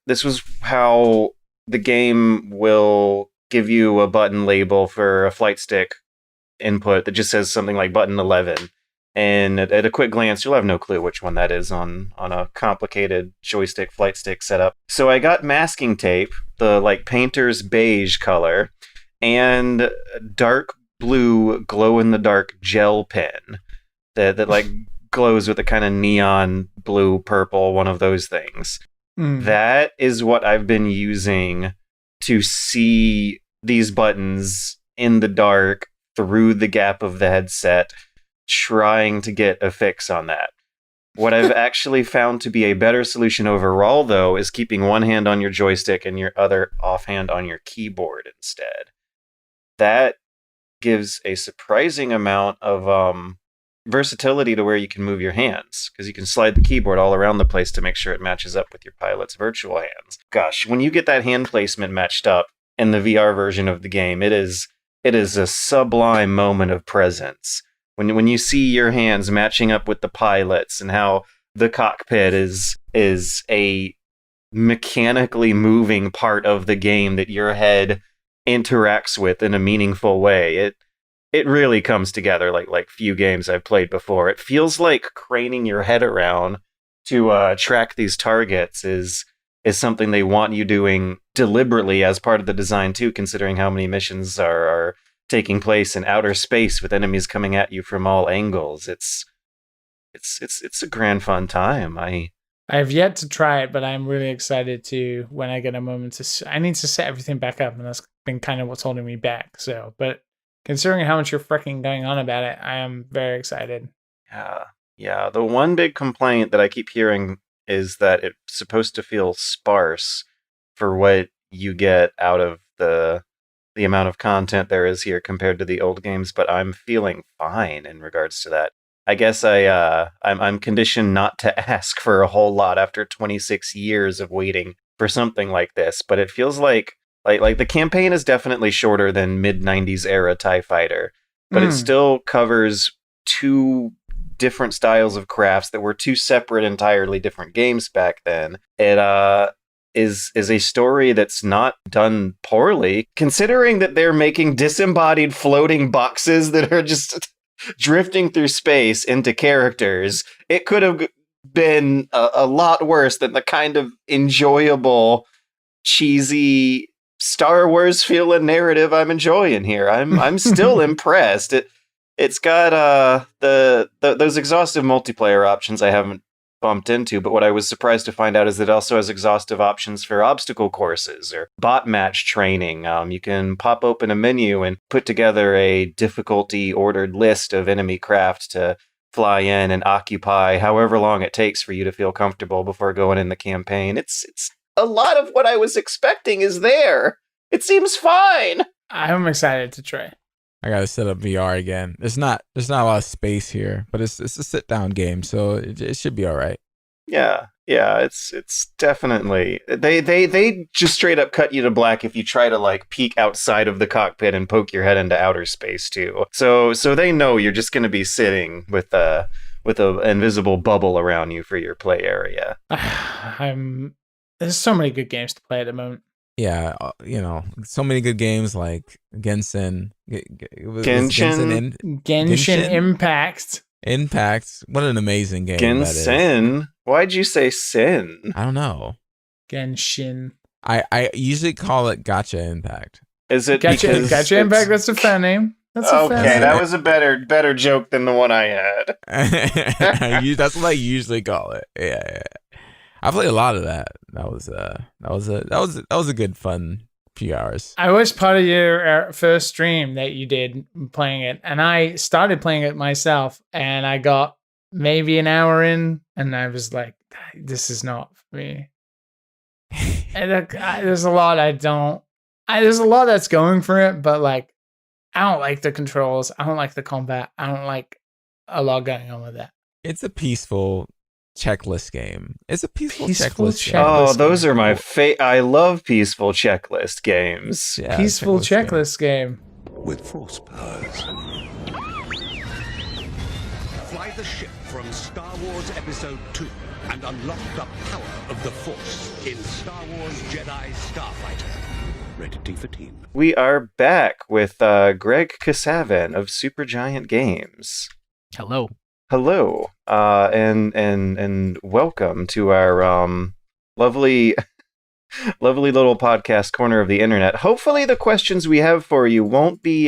this was how the game will give you a button label for a flight stick input that just says something like button 11. And at a quick glance, you'll have no clue which one that is on a complicated joystick flight stick setup. So I got masking tape, the like painter's beige color, and dark blue glow-in-the-dark gel pen that like glows with a kind of neon blue, purple, one of those things. That is what I've been using to see these buttons in the dark through the gap of the headset, trying to get a fix on that. What I've actually found to be a better solution overall, though, is keeping one hand on your joystick and your other offhand on your keyboard instead. That gives a surprising amount of versatility to where you can move your hands, because you can slide the keyboard all around the place to make sure it matches up with your pilot's virtual hands. Gosh, when you get that hand placement matched up in the VR version of the game, it is a sublime moment of presence. When you see your hands matching up with the pilot's and how the cockpit is a mechanically moving part of the game that your head interacts with in a meaningful way, it really comes together like few games I've played before. It feels like craning your head around to track these targets is something they want you doing deliberately as part of the design too, considering how many missions are taking place in outer space with enemies coming at you from all angles. It's a grand fun time. I have yet to try it, but I'm really excited to when I get a moment to. I need to set everything back up, and that's been kind of what's holding me back. So, but considering how much you're freaking going on about it, I am very excited. Yeah. The one big complaint that I keep hearing is that it's supposed to feel sparse for what you get out of the amount of content there is here compared to the old games, but I'm feeling fine in regards to that. I guess I'm conditioned not to ask for a whole lot after 26 years of waiting for something like this, but it feels like the campaign is definitely shorter than mid-90s era TIE Fighter, but it still covers 2 different styles of crafts that were 2 separate, entirely different games back then. It is a story that's not done poorly, considering that they're making disembodied floating boxes that are just drifting through space into characters. It could have been a lot worse than the kind of enjoyable, cheesy Star Wars feeling narrative I'm enjoying here. I'm still impressed. It's got those exhaustive multiplayer options I haven't bumped into, but what I was surprised to find out is that it also has exhaustive options for obstacle courses or bot match training. You can pop open a menu and put together a difficulty ordered list of enemy craft to fly in and occupy however long it takes for you to feel comfortable before going in the campaign. It's a lot of what I was expecting is there. It seems fine. I'm excited to try. I gotta set up VR again. There's not a lot of space here, but it's a sit down game, so it should be all right. Yeah, it's definitely they just straight up cut you to black if you try to like peek outside of the cockpit and poke your head into outer space too. So they know you're just going to be sitting with a invisible bubble around you for your play area. There's so many good games to play at the moment. Yeah, so many good games like Genshin. Genshin Impact. Impact. What an amazing game that is. Genshin. Why'd you say sin? I don't know. Genshin. I usually call it Gacha Impact. Is it Gacha Impact? That's a fan name. That was a better joke than the one I had. That's what I usually call it. Yeah. I played a lot of that. That was a good fun few hours. I was part of your first stream that you did playing it, and I started playing it myself, and I got maybe an hour in, and I was like, "This is not for me." And there's a lot there's a lot that's going for it, but like, I don't like the controls. I don't like the combat. I don't like a lot going on with that. It's a peaceful checklist game. It's a peaceful checklist game. Oh, those are my I love peaceful checklist games. Yeah, peaceful checklist game. With force powers. Fly the ship from Star Wars Episode 2 and unlock the power of the Force in Star Wars Jedi Starfighter. Rated T for teen. We are back with Greg Kasavin of Supergiant Games. Hello. Hello, and welcome to our lovely little podcast corner of the internet. Hopefully, the questions we have for you won't be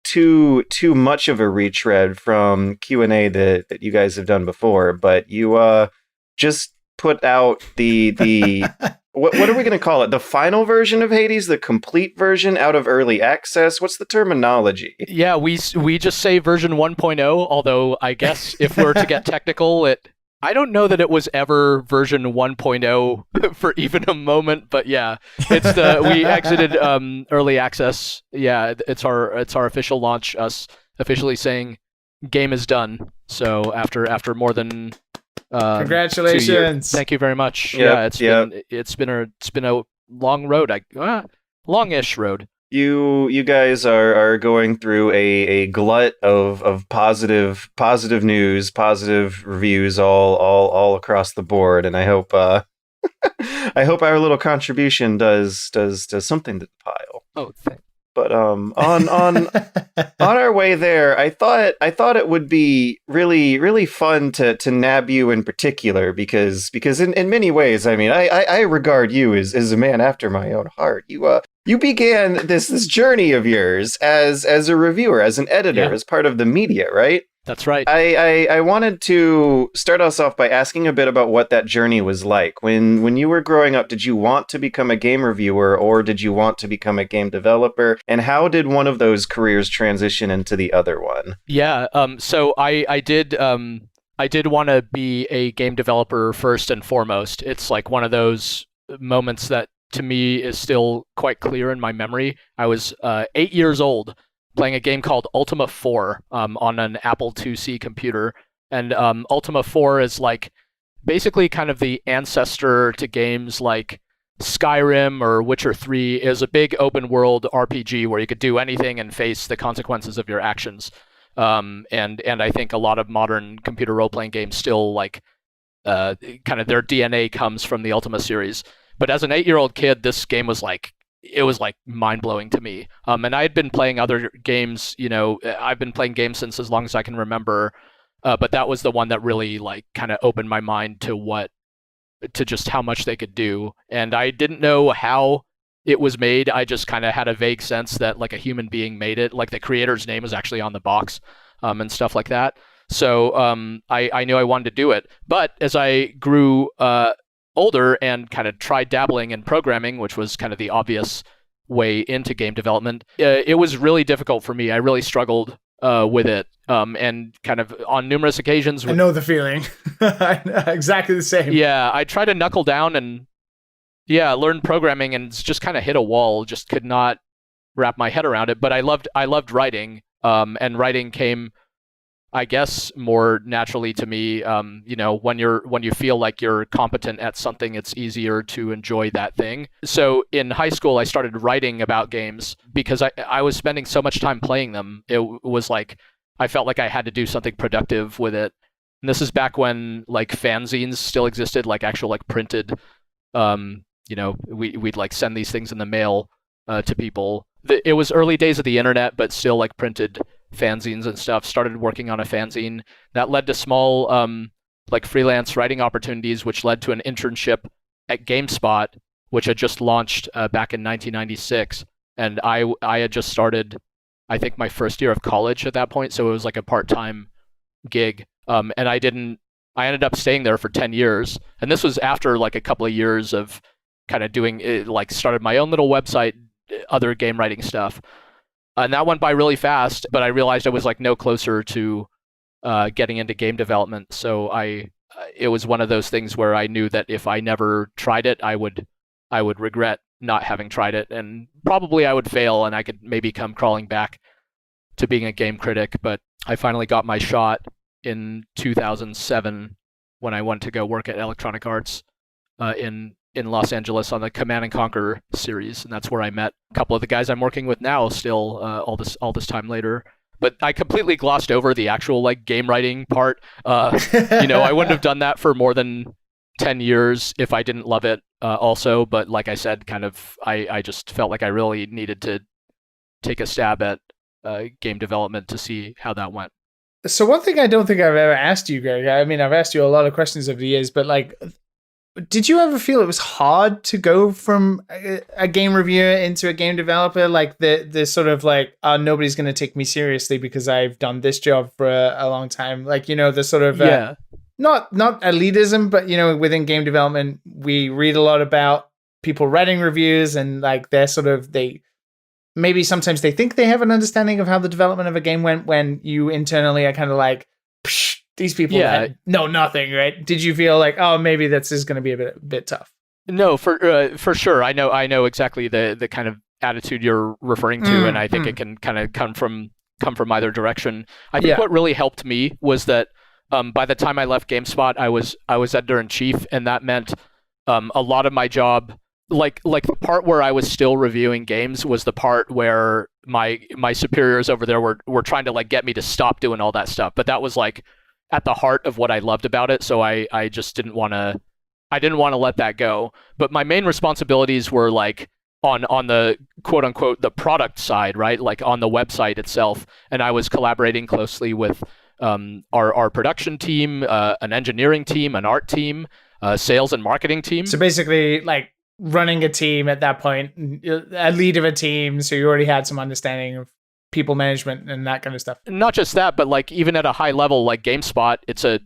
too much of a retread from Q&A that you guys have done before. But you just put out the what are we going to call it? The final version of Hades, the complete version out of early access? What's the terminology? Yeah, we just say version 1.0, although I guess if we're to get technical, I don't know that it was ever version 1.0 for even a moment, but yeah, it's we exited early access. Yeah, it's our official launch, us officially saying game is done. So after more than congratulations! Thank you very much. Yep, yeah, it's been a long road. Longish road. You guys are going through a glut of positive news, positive reviews all across the board, and I hope I hope our little contribution does something to the pile. Oh, thanks. But on our way there, I thought it would be really fun to nab you in particular because in many ways, I mean, I regard you as a man after my own heart. You began this journey of yours as a reviewer, as an editor, as part of the media, right? That's right. I wanted to start us off by asking a bit about what that journey was like. When you were growing up, did you want to become a game reviewer or did you want to become a game developer? And how did one of those careers transition into the other one? Yeah, so I did want to be a game developer first and foremost. It's like one of those moments that to me is still quite clear in my memory. I was 8 years old playing a game called Ultima 4 on an Apple IIc computer. And Ultima 4 is like basically kind of the ancestor to games like Skyrim or Witcher 3. Is a big open world RPG where you could do anything and face the consequences of your actions. And I think a lot of modern computer role-playing games still like kind of their DNA comes from the Ultima series. But as an 8-year-old kid, this game was like, it was like mind-blowing to me. And I had been playing other games, I've been playing games since as long as I can remember. But that was the one that really like kind of opened my mind to just how much they could do. And I didn't know how it was made. I just kind of had a vague sense that like a human being made it. Like the creator's name was actually on the box and stuff like that. So I knew I wanted to do it. But as I grew older and kind of tried dabbling in programming, which was kind of the obvious way into game development, it was really difficult for me. I really struggled with it, and kind of on numerous occasions. I know the feeling. Exactly the same. Yeah, I tried to knuckle down and learn programming and just kind of hit a wall. Just could not wrap my head around it. But I loved writing, and writing came I guess more naturally to me. When you feel like you're competent at something, it's easier to enjoy that thing. So in high school, I started writing about games because I was spending so much time playing them. It was like I felt like I had to do something productive with it. And this is back when like fanzines still existed, like actual like printed. We'd like send these things in the mail to people. It was early days of the internet, but still like printed fanzines and stuff. Started working on a fanzine that led to small like freelance writing opportunities, which led to an internship at GameSpot, which had just launched back in 1996. And I had just started, I think, my first year of college at that point, so it was like a part-time gig. And I ended up staying there for 10 years. And this was after like a couple of years of kind of doing it, like started my own little website, other game writing stuff. And that went by really fast, but I realized I was like no closer to getting into game development. So it was one of those things where I knew that if I never tried it, I would regret not having tried it, and probably I would fail and I could maybe come crawling back to being a game critic. But I finally got my shot in 2007 when I went to go work at Electronic Arts in Los Angeles on the Command and Conquer series, and that's where I met a couple of the guys I'm working with now still all this time later. But I completely glossed over the actual like game writing part. I wouldn't have done that for more than 10 years if I didn't love it also. But like I said, kind of I just felt like I really needed to take a stab at game development to see how that went. So one thing I don't think I've ever asked you, Greg, I mean, I've asked you a lot of questions over the years, but like, did you ever feel it was hard to go from a game reviewer into a game developer? Like the sort of like, nobody's going to take me seriously because I've done this job for a long time. Like, the sort of, not elitism, but, within game development, we read a lot about people writing reviews and like they're sort of, maybe sometimes they think they have an understanding of how the development of a game went when you internally are kind of like, psh, these people that know nothing, right? Did you feel like, oh, maybe this is going to be a bit tough? No, for sure. I know exactly the kind of attitude you're referring to, and I think it can kind of come from either direction. I think what really helped me was that by the time I left GameSpot, I was editor-in-chief, and that meant a lot of my job, like the part where I was still reviewing games, was the part where my superiors over there were trying to like get me to stop doing all that stuff. But that was like at the heart of what I loved about it, so I just didn't want to let that go. But my main responsibilities were like on the quote unquote the product side, right? Like on the website itself, and I was collaborating closely with our production team, an engineering team, an art team, sales and marketing team. So basically, like running a team at that point, a lead of a team, so you already had some understanding of people management and that kind of stuff. Not just that, but like even at a high level, like GameSpot, it's a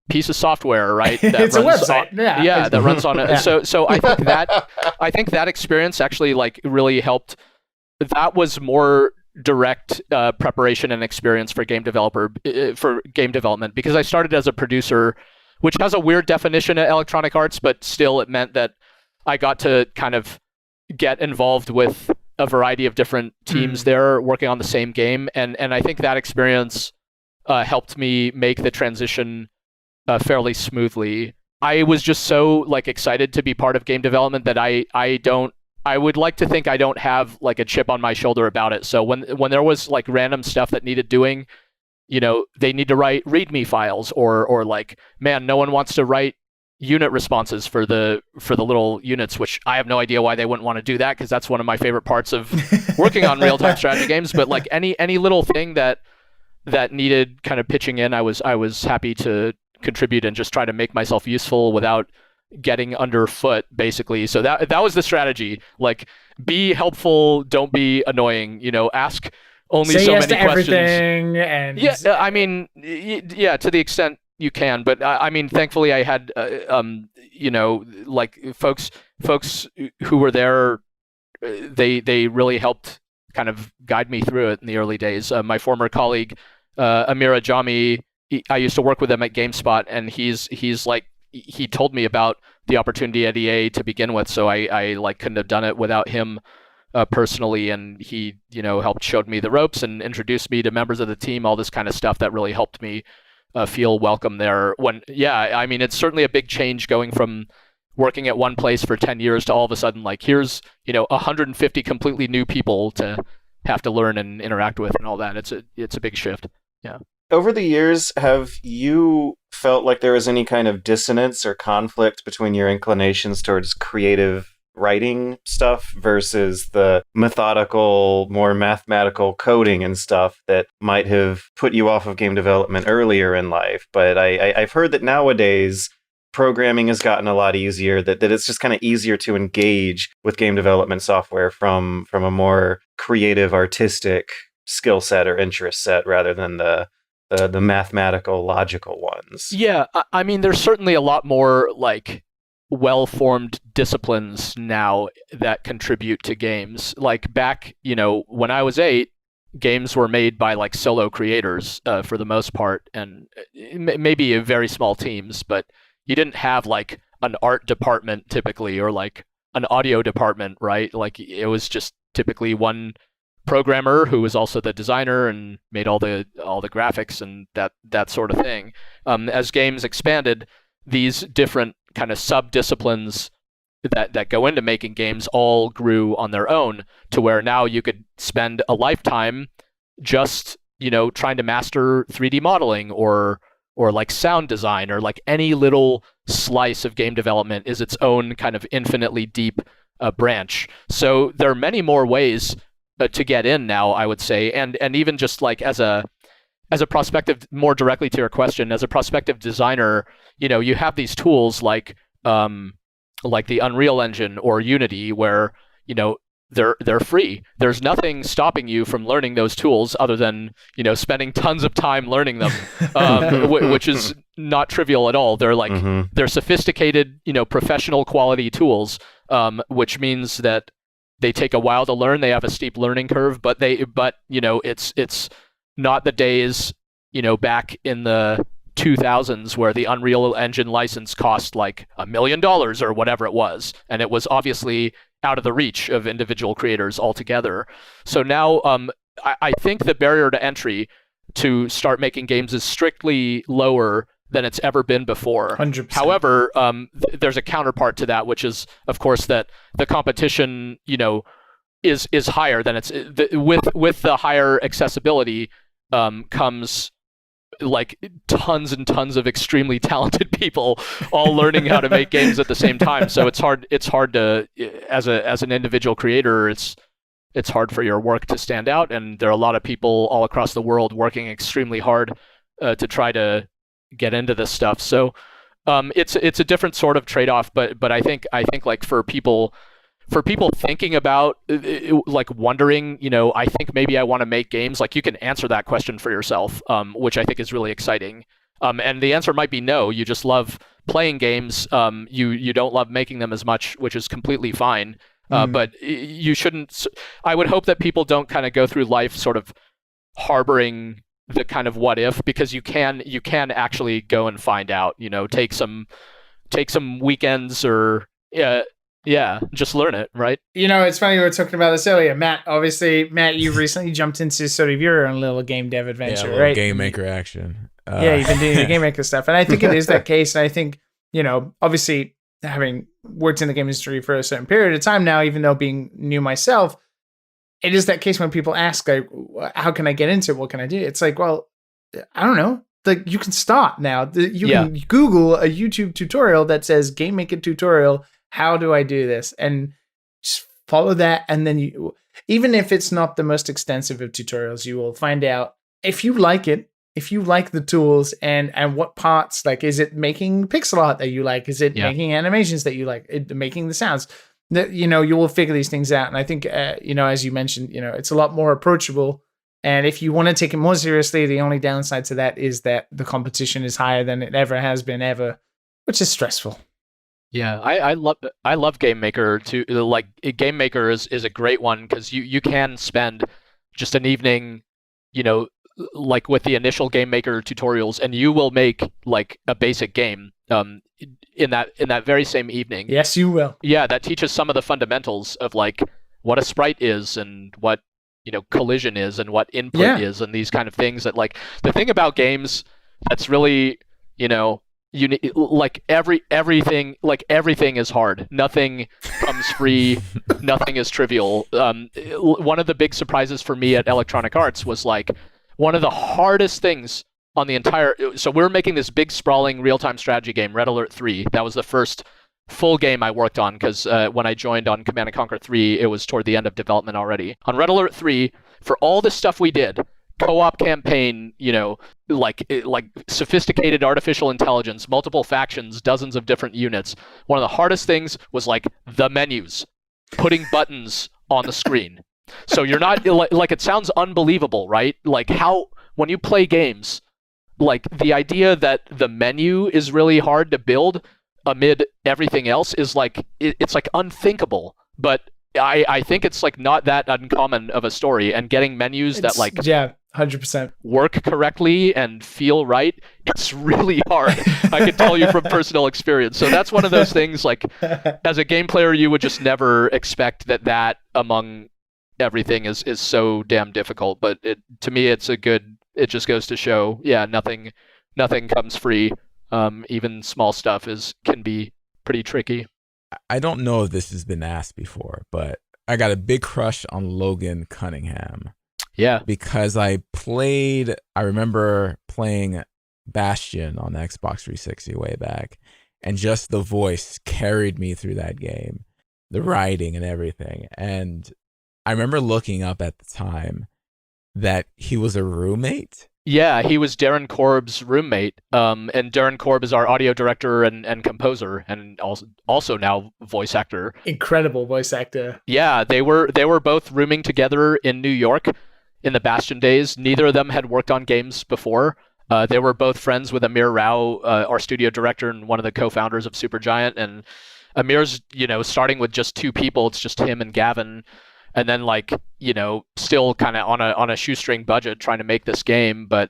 piece of software, right? That it's runs a website, that runs on it. Yeah. So I think that experience actually like really helped. That was more direct preparation and experience for game development, because I started as a producer, which has a weird definition at Electronic Arts, but still it meant that I got to kind of get involved with a variety of different teams there working on the same game. And I think that experience helped me make the transition fairly smoothly. I was just so like excited to be part of game development that I would like to think I don't have like a chip on my shoulder about it. So when there was like random stuff that needed doing, they need to write README files or like, man, no one wants to write unit responses for the little units, which I have no idea why they wouldn't want to do that, because that's one of my favorite parts of working on real-time strategy games. But like any little thing that needed kind of pitching in, I was happy to contribute and just try to make myself useful without getting underfoot, basically. So that was the strategy. Like, be helpful, don't be annoying. Ask only say so yes many to questions. Everything and I mean, to the extent you can, but I mean, thankfully I had like folks who were there. They really helped kind of guide me through it in the early days. My former colleague Amir Ajami, I used to work with him at GameSpot, and he's like, he told me about the opportunity at EA to begin with, so I like couldn't have done it without him personally, and he, helped showed me the ropes and introduced me to members of the team, all this kind of stuff that really helped me feel welcome there. I mean, it's certainly a big change going from working at one place for 10 years to all of a sudden, like, here's, 150 completely new people to have to learn and interact with and all that. It's a big shift. Yeah. Over the years, have you felt like there was any kind of dissonance or conflict between your inclinations towards creative writing stuff versus the methodical, more mathematical coding and stuff that might have put you off of game development earlier in life? But I've heard that nowadays programming has gotten a lot easier, that it's just kind of easier to engage with game development software from a more creative, artistic skill set or interest set rather than the mathematical, logical ones. Yeah, I mean, there's certainly a lot more like well-formed disciplines now that contribute to games. Like back, when I was 8, games were made by like solo creators for the most part, and maybe very small teams, but you didn't have like an art department typically, or like an audio department, right? Like it was just typically one programmer who was also the designer and made all the graphics and that sort of thing. As games expanded, these different kind of sub-disciplines that go into making games all grew on their own, to where now you could spend a lifetime just, trying to master 3D modeling or like sound design, or like any little slice of game development is its own kind of infinitely deep branch. So there are many more ways to get in now, I would say, and even just like as a prospective, more directly to your question, as a prospective designer, you have these tools like the Unreal Engine or Unity, where they're free. There's nothing stopping you from learning those tools other than spending tons of time learning them, which is not trivial at all. They're like they're sophisticated, professional quality tools, which means that they take a while to learn. They have a steep learning curve, but it's not the days back in the 2000s where the Unreal Engine license cost like $1 million or whatever it was, and it was obviously out of the reach of individual creators altogether. So now I think the barrier to entry to start making games is strictly lower than it's ever been before. 100%. However, there's a counterpart to that, which is, of course, that the competition, is higher than it's with the higher accessibility comes like tons and tons of extremely talented people all learning how to make games at the same time. So it's hard to, as an individual creator, it's hard for your work to stand out, and there are a lot of people all across the world working extremely hard to try to get into this stuff. So it's a different sort of trade-off, but I think like for people thinking about like wondering, I think maybe I want to make games, like you can answer that question for yourself, which I think is really exciting. And the answer might be no, you just love playing games. You don't love making them as much, which is completely fine. But you shouldn't, I would hope that people don't kind of go through life sort of harboring the kind of what if, because you can actually go and find out, take some weekends or just learn it, right? It's funny, we were talking about this earlier. Matt, you recently jumped into sort of your own little game dev adventure, right? Game maker action. You've been doing the game maker stuff. And I think it is that case. And I think, obviously having worked in the game industry for a certain period of time now, even though being new myself, it is that case when people ask, like, how can I get into it? What can I do? It's like, well, I don't know. Like, you can start now. You can Google a YouTube tutorial that says game maker tutorial. How do I do this? And just follow that. And then even if it's not the most extensive of tutorials, you will find out if you like it, if you like the tools and what parts, like, is it making pixel art that you like? Is it making animations that you like? Making the sounds that, you will figure these things out. And I think, as you mentioned, it's a lot more approachable. And if you want to take it more seriously, the only downside to that is that the competition is higher than it ever has been ever, which is stressful. Yeah, I love Game Maker too. Like, Game Maker is a great one because you can spend just an evening, like with the initial Game Maker tutorials, and you will make like a basic game in that very same evening. Yes, you will. Yeah, that teaches some of the fundamentals of like what a sprite is and what collision is and what input is and these kind of things. That like the thing about games that's really like everything is hard. Nothing comes free. Nothing is trivial. One of the big surprises for me at Electronic Arts was like one of the hardest things on the entire. So we were making this big sprawling real-time strategy game, Red Alert 3. That was the first full game I worked on because when I joined on Command & Conquer 3, it was toward the end of development already. On Red Alert 3, for all the stuff we did, co-op campaign, like sophisticated artificial intelligence, multiple factions, dozens of different units. One of the hardest things was like the menus, putting buttons on the screen. So you're not like it sounds unbelievable, right? Like how when you play games, like the idea that the menu is really hard to build amid everything else is like it's like unthinkable. But I think it's like not that uncommon of a story, and getting menus that like 100% work correctly and feel right, it's really hard. I can tell you from personal experience. So that's one of those things like as a game player you would just never expect that among everything is so damn difficult. But to me it just goes to show nothing comes free. Even small stuff can be pretty tricky. I don't know if this has been asked before, but I got a big crush on Logan Cunningham. Yeah. Because I remember playing Bastion on Xbox 360 way back, and just the voice carried me through that game, the writing and everything. And I remember looking up at the time that he was a roommate. Yeah, he was Darren Korb's roommate, and Darren Korb is our audio director and composer, and also now voice actor. Incredible voice actor. Yeah, they were both rooming together in New York in the Bastion days. Neither of them had worked on games before. They were both friends with Amir Rao, our studio director and one of the co-founders of Supergiant. And Amir's, starting with just two people. It's just him and Gavin. And then still kind of on a shoestring budget trying to make this game, but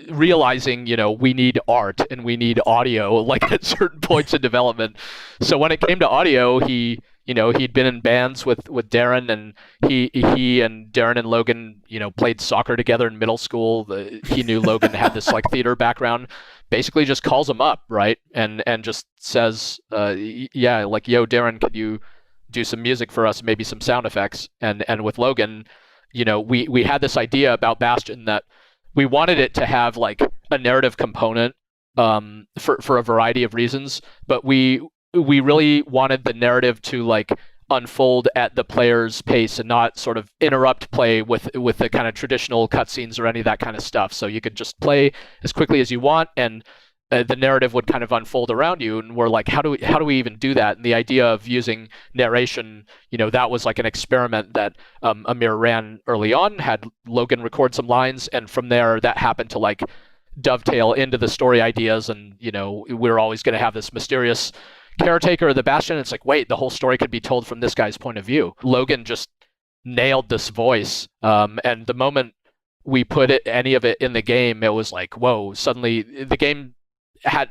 realizing, we need art and we need audio like at certain points in development. So when it came to audio, he'd been in bands with Darren, and he and Darren and Logan, played soccer together in middle school. He knew Logan had this theater background. Basically just calls him up, right? And just says, yo, Darren, could you do some music for us, maybe some sound effects? And with Logan, we had this idea about Bastion that we wanted it to have a narrative component for a variety of reasons, but we really wanted the narrative to unfold at the player's pace and not sort of interrupt play with the kind of traditional cutscenes or any of that kind of stuff. So you could just play as quickly as you want, and the narrative would kind of unfold around you. And we're like, how do we even do that? And the idea of using narration, that was an experiment that Amir ran early on, had Logan record some lines, and from there that happened to dovetail into the story ideas. And we're always going to have this mysterious caretaker of the Bastion. It's wait, the whole story could be told from this guy's point of view. Logan just nailed this voice, and the moment we put any of it in the game, it was whoa, suddenly the game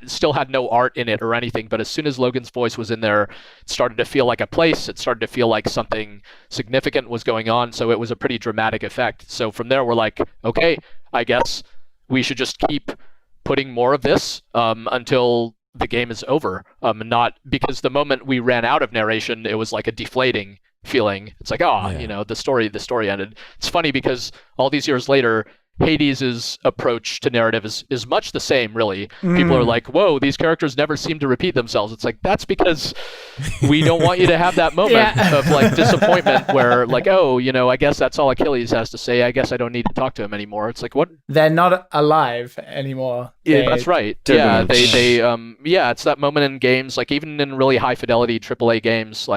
still had no art in it or anything, but as soon as Logan's voice was in there, it started to feel like a place. It started to feel like something significant was going on. So it was a pretty dramatic effect. So from there, we're okay, I guess we should just keep putting more of this until the game is over. Because the moment we ran out of narration, it was a deflating feeling. It's the story ended. It's funny because all these years later, Hades' approach to narrative is much the same, really. People are whoa, these characters never seem to repeat themselves. It's that's because we don't want you to have that moment of disappointment where I guess that's all Achilles has to say. I guess I don't need to talk to him anymore. It's what? They're not alive anymore. Yeah, that's right. Yeah, it's that moment in games, even in really high fidelity AAA games,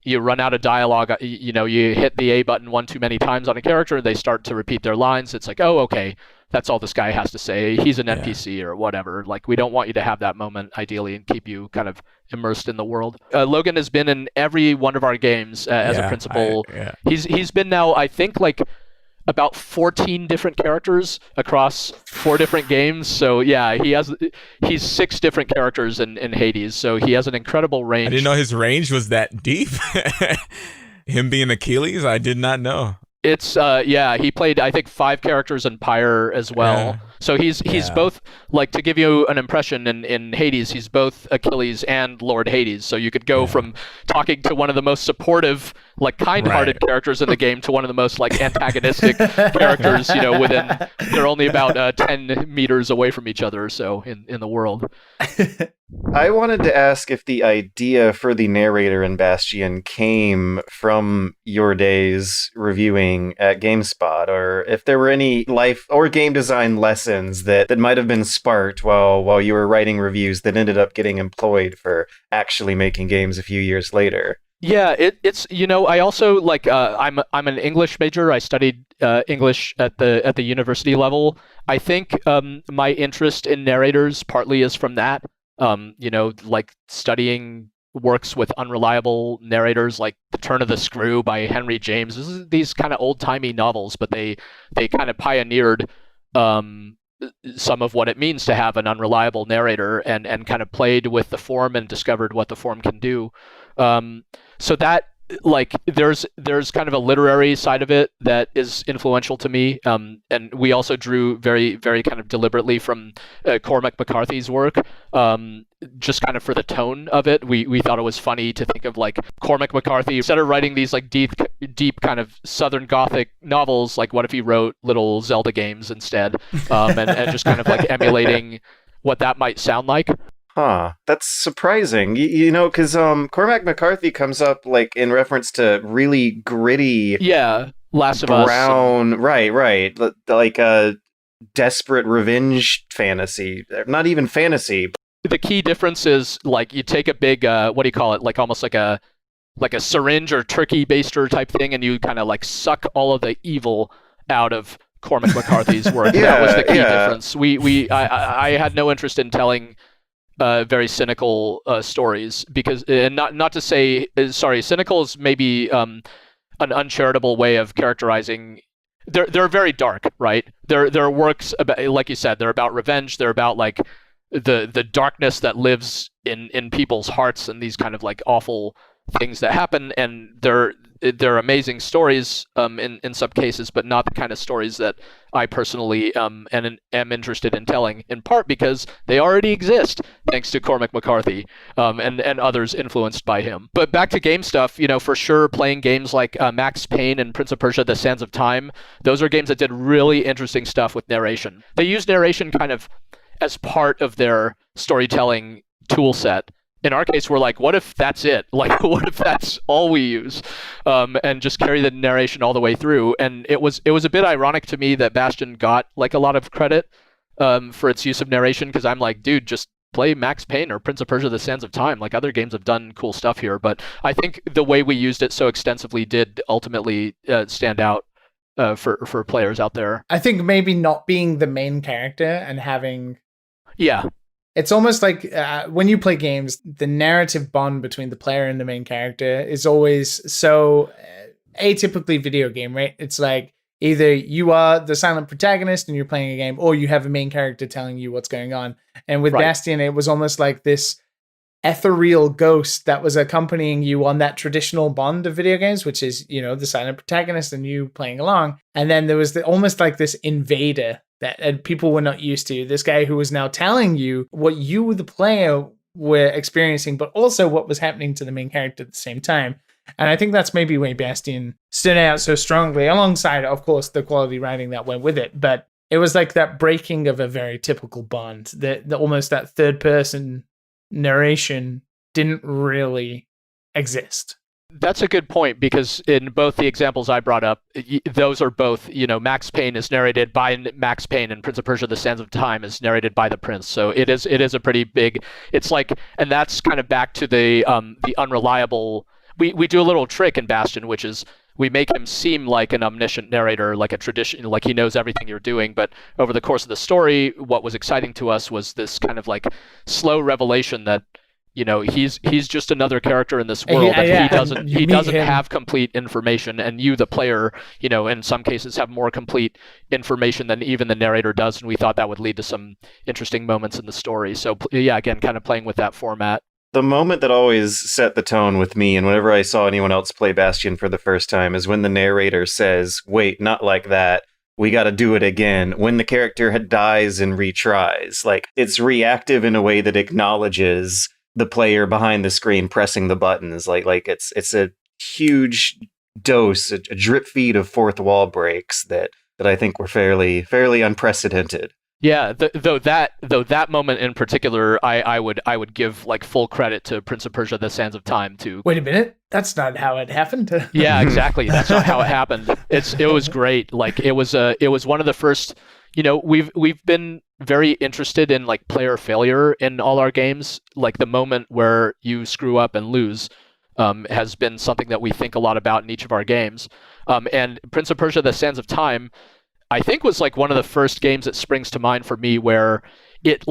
you run out of dialogue, you hit the A button one too many times on a character, they start to repeat their lines. It's oh, okay, that's all this guy has to say. He's an NPC or whatever. We don't want you to have that moment, ideally, and keep you kind of immersed in the world. Logan has been in every one of our games as a principal. He's been now, I think, about 14 different characters across 4 different games. So yeah, he's 6 different characters in Hades. So he has an incredible range. I didn't know his range was that deep. Him being Achilles, I did not know. It's he played I think 5 characters in Pyre as well. Yeah. So he's both, like, to give you an impression, in Hades he's both Achilles and Lord Hades. So you could go from talking to one of the most supportive, like, kind-hearted characters in the game to one of the most, like, antagonistic characters, within, they're only about 10 meters away from each other or so in the world. I wanted to ask if the idea for the narrator in Bastion came from your days reviewing at GameSpot, or if there were any life or game design lessons that might have been sparked while you were writing reviews that ended up getting employed for actually making games a few years later. Yeah, it's I also, like, I'm an English major. I studied English at the university level. I think my interest in narrators partly is from that. Like studying works with unreliable narrators, like The Turn of the Screw by Henry James. These kind of old-timey novels, but they kind of pioneered some of what it means to have an unreliable narrator, and kind of played with the form and discovered what the form can do. So that, like, there's kind of a literary side of it that is influential to me, and we also drew very, very kind of deliberately from Cormac McCarthy's work, just kind of for the tone of it. We thought it was funny to think of, like, Cormac McCarthy, instead of writing these, like, deep kind of Southern Gothic novels, like, what if he wrote little Zelda games instead, and just kind of, like, emulating what that might sound like. Huh, that's surprising. Because Cormac McCarthy comes up, like, in reference to really gritty, Last of brown, Us. Right, like a desperate revenge fantasy. Not even fantasy. The key difference is, like, you take a big, what do you call it? Like, almost like a syringe or turkey baster type thing, and you kind of, like, suck all of the evil out of Cormac McCarthy's work. That was the key difference. I had no interest in telling very cynical stories, because, and not to say, cynical is maybe an uncharitable way of characterizing. They're very dark, right? They're works about, like you said, they're about revenge. They're about, like, the darkness that lives in people's hearts, and these kind of, like, awful things that happen, and they're amazing stories in some cases, but not the kind of stories that I personally am interested in telling, in part because they already exist thanks to Cormac McCarthy and others influenced by him. But back to game stuff, for sure, playing games like Max Payne and Prince of Persia: The Sands of Time, those are games that did really interesting stuff with narration. They used narration kind of as part of their storytelling tool set. In our case, we're like, what if that's it? Like, what if that's all we use? And just carry the narration all the way through. And it was a bit ironic to me that Bastion got, like, a lot of credit for its use of narration, because I'm like, dude, just play Max Payne or Prince of Persia: The Sands of Time. Like, other games have done cool stuff here. But I think the way we used it so extensively did ultimately stand out for players out there. I think maybe not being the main character and having... Yeah. It's almost like when you play games, the narrative bond between the player and the main character is always so atypically video game, right? It's like either you are the silent protagonist and you're playing a game, or you have a main character telling you what's going on. And with Bastion, it was almost like this ethereal ghost that was accompanying you on that traditional bond of video games, which is, the silent protagonist and you playing along. And then there was almost like this invader that people were not used to. This guy who was now telling you what you, the player, were experiencing, but also what was happening to the main character at the same time. And I think that's maybe why Bastion stood out so strongly, alongside, of course, the quality writing that went with it. But it was like that breaking of a very typical Bond, that almost that third-person narration didn't really exist. That's a good point, because in both the examples I brought up, those are both, Max Payne is narrated by Max Payne, and Prince of Persia: The Sands of Time is narrated by the Prince. So it is a pretty big, it's like, and that's kind of back to the unreliable, we do a little trick in Bastion, which is we make him seem like an omniscient narrator, like a tradition, like he knows everything you're doing. But over the course of the story, what was exciting to us was this kind of, like, slow revelation that, he's just another character in this world, and he doesn't have complete information, and you, the player, in some cases have more complete information than even the narrator does, and we thought that would lead to some interesting moments in the story. So again, kind of playing with that format. The moment that always set the tone with me, and whenever I saw anyone else play Bastion for the first time, is when the narrator says, "Wait, not like that. We got to do it again." When the character dies and retries, like, it's reactive in a way that acknowledges the player behind the screen pressing the buttons. Like it's a huge dose, a drip feed of fourth wall breaks that I think were fairly unprecedented. Yeah, though that moment in particular, I would give like full credit to Prince of Persia: The Sands of Time too. Wait a minute, that's not how it happened. Yeah, exactly. That's not how it happened. It was great. Like it was one of the first. We've been very interested in like player failure in all our games. Like the moment where you screw up and lose has been something that we think a lot about in each of our games. And Prince of Persia: The Sands of Time, I think, was like one of the first games that springs to mind for me where it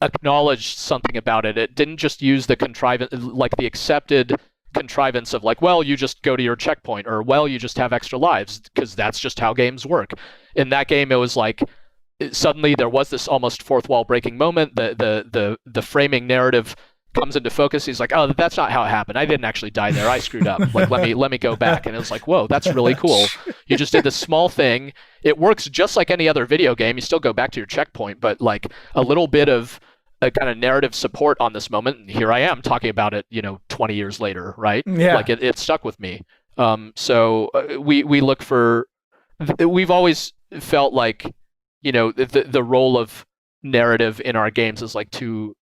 acknowledged something about it. It didn't just use the the accepted contrivance of like, well, you just go to your checkpoint, or well, you just have extra lives, because that's just how games work. In that game, it was like suddenly there was this almost fourth wall breaking moment. The framing narrative comes into focus. He's like, oh, that's not how it happened. I didn't actually die there. I screwed up. Like, let me go back. And it was like, whoa, that's really cool. You just did this small thing. It works just like any other video game. You still go back to your checkpoint, but like a little bit of a kind of narrative support on this moment. And here I am talking about it, 20 years later, right? Yeah. Like it stuck with me. So we look for, we've always felt like, the role of narrative in our games is like to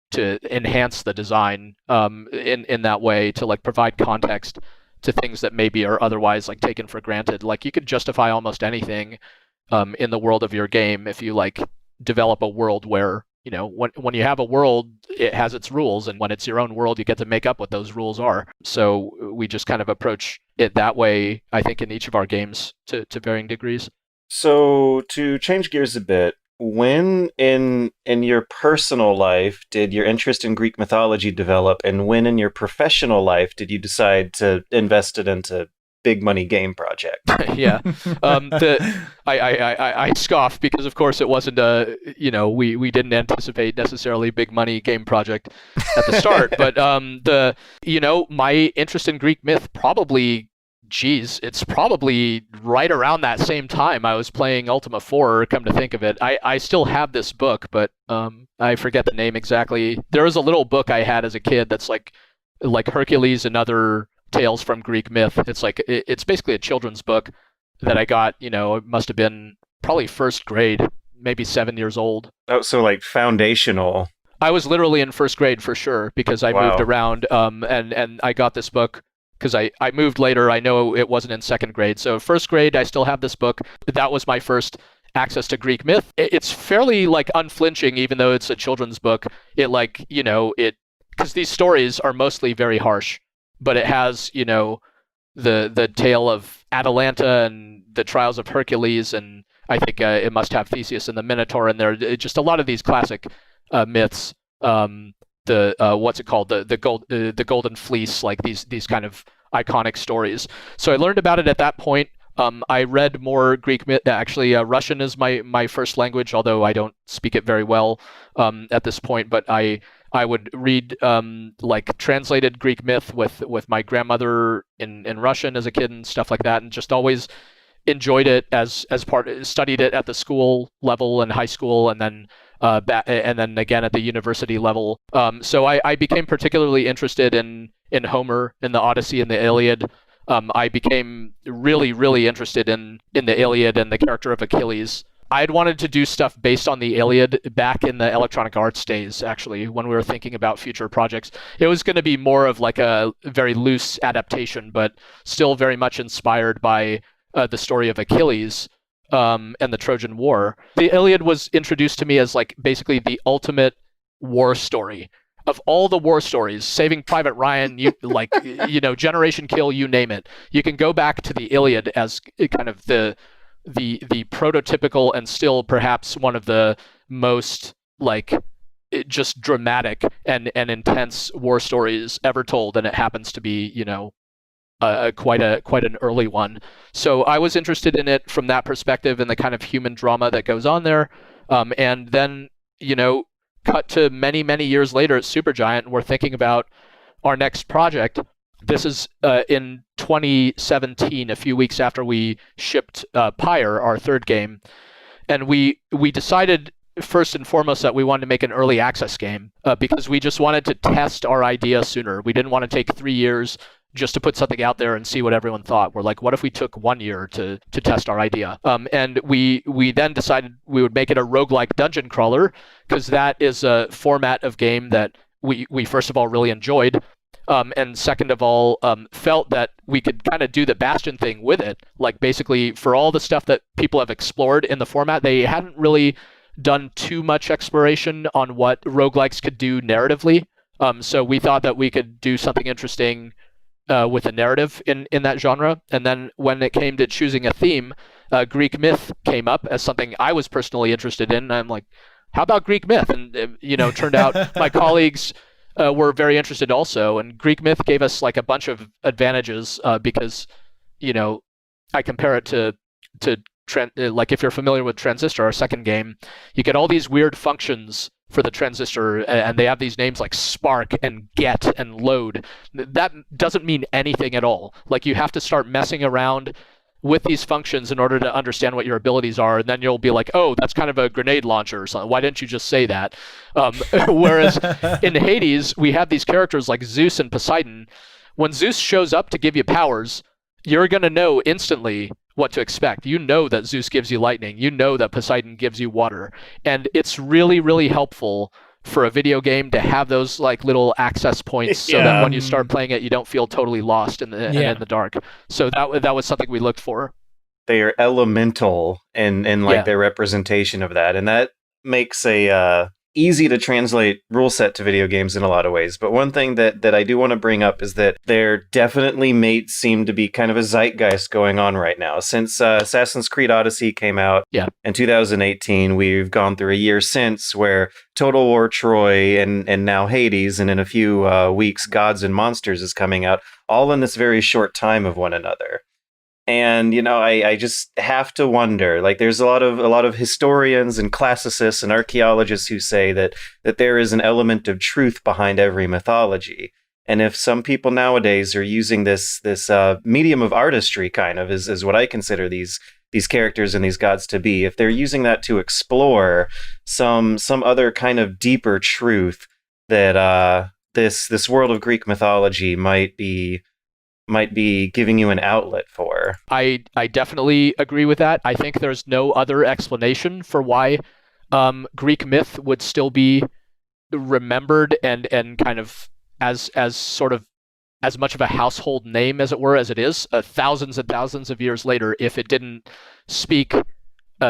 enhance the design in that way, to like provide context to things that maybe are otherwise like taken for granted. Like you could justify almost anything in the world of your game if you like develop a world where, when you have a world, it has its rules, and when it's your own world, you get to make up what those rules are. So we just kind of approach it that way, I think, in each of our games to varying degrees. So to change gears a bit, when in your personal life did your interest in Greek mythology develop, and when in your professional life did you decide to invest it into big money game project? Yeah, I scoff because of course it wasn't we didn't anticipate necessarily big money game project at the start, but my interest in Greek myth it's probably right around that same time I was playing Ultima 4, come to think of it. I still have this book, but I forget the name exactly. There was a little book I had as a kid that's like Hercules and other tales from Greek myth. It's like, it's basically a children's book that I got, it must have been probably first grade, maybe 7 years old. Oh, so like foundational. I was literally in first grade for sure, because I moved around, and I got this book because I moved later. I know it wasn't in second grade. So first grade, I still have this book. That was my first access to Greek myth. It's fairly like unflinching, even though it's a children's book. Because these stories are mostly very harsh, but it has, the tale of Atalanta and the trials of Hercules, and I think it must have Theseus and the Minotaur in there. Just a lot of these classic myths. What's it called? The Golden Fleece, like these kind of iconic stories. So I learned about it at that point. I read more Greek myth. Actually, Russian is my first language, although I don't speak it very well at this point. But I would read like translated Greek myth with my grandmother in Russian as a kid and stuff like that, and just always enjoyed it studied it at the school level and high school, and then again at the university level. So I became particularly interested in Homer, in the Odyssey and the Iliad. I became really, really interested in the Iliad and the character of Achilles. I had wanted to do stuff based on the Iliad back in the Electronic Arts days, actually, when we were thinking about future projects. It was going to be more of like a very loose adaptation, but still very much inspired by the story of Achilles and the Trojan War. The Iliad was introduced to me as like basically the ultimate war story. Of all the war stories, Saving Private Ryan, Generation Kill, you name it, you can go back to the Iliad as kind of the prototypical and still perhaps one of the most like just dramatic and intense war stories ever told, and it happens to be quite an early one. So I was interested in it from that perspective and the kind of human drama that goes on there, and then cut to many, many years later at Supergiant, and we're thinking about our next project. This is in 2017, a few weeks after we shipped Pyre, our third game. And we decided first and foremost that we wanted to make an early access game because we just wanted to test our idea sooner. We didn't want to take 3 years just to put something out there and see what everyone thought. We're like, what if we took 1 year to test our idea? And we then decided we would make it a roguelike dungeon crawler because that is a format of game that we first of all really enjoyed. And second of all, felt that we could kind of do the Bastion thing with it. Like basically for all the stuff that people have explored in the format, they hadn't really done too much exploration on what roguelikes could do narratively. So we thought that we could do something interesting with a narrative in that genre. And then when it came to choosing a theme, Greek myth came up as something I was personally interested in. And I'm like, how about Greek myth? And turned out my colleagues were very interested also. And Greek myth gave us like a bunch of advantages because, I compare it to like if you're familiar with Transistor, our second game, you get all these weird functions for the transistor, and they have these names like spark and get and load. That doesn't mean anything at all. Like you have to start messing around with these functions in order to understand what your abilities are, and then you'll be like, oh, that's kind of a grenade launcher or something. Why didn't you just say that? Whereas in Hades, we have these characters like Zeus and Poseidon. When Zeus shows up to give you powers, you're going to know instantly what to expect. You know that Zeus gives you lightning. You know that Poseidon gives you water. And it's really, really helpful for a video game to have those like little access points so that when you start playing it, you don't feel totally lost in the dark. So that was something we looked for. They are elemental in their representation of that. And that makes a easy to translate rule set to video games in a lot of ways. But one thing that I do want to bring up is that there definitely seem to be kind of a zeitgeist going on right now. Since Assassin's Creed Odyssey came out in 2018, we've gone through a year since where Total War Troy and now Hades, and in a few weeks, Gods and Monsters is coming out, all in this very short time of one another. And, I just have to wonder, like, there's a lot of historians and classicists and archeologists who say that there is an element of truth behind every mythology. And if some people nowadays are using this medium of artistry kind of is what I consider these characters and these gods to be, if they're using that to explore some other kind of deeper truth that this world of Greek mythology might be giving you an outlet for. I definitely agree with that. I think there's no other explanation for why Greek myth would still be remembered and kind of as sort of as much of a household name as it were as it is thousands and thousands of years later, if it didn't speak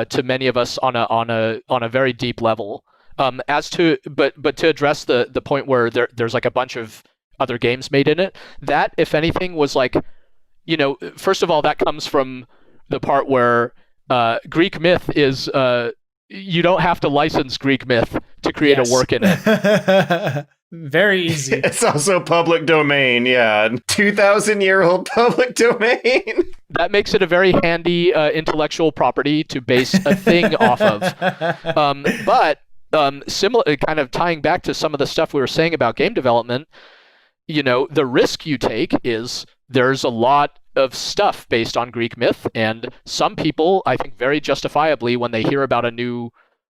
to many of us on a very deep level. But to address the point where there's like a bunch of other games made in it, that if anything was like, first of all, that comes from the part where Greek myth is you don't have to license Greek myth to create a work in it. Very easy. It's also public domain, 2,000-year-old public domain. That makes it a very handy intellectual property to base a thing off of. But similar, kind of tying back to some of the stuff we were saying about game development, the risk you take is there's a lot of stuff based on Greek myth, and some people, I think very justifiably, when they hear about a new,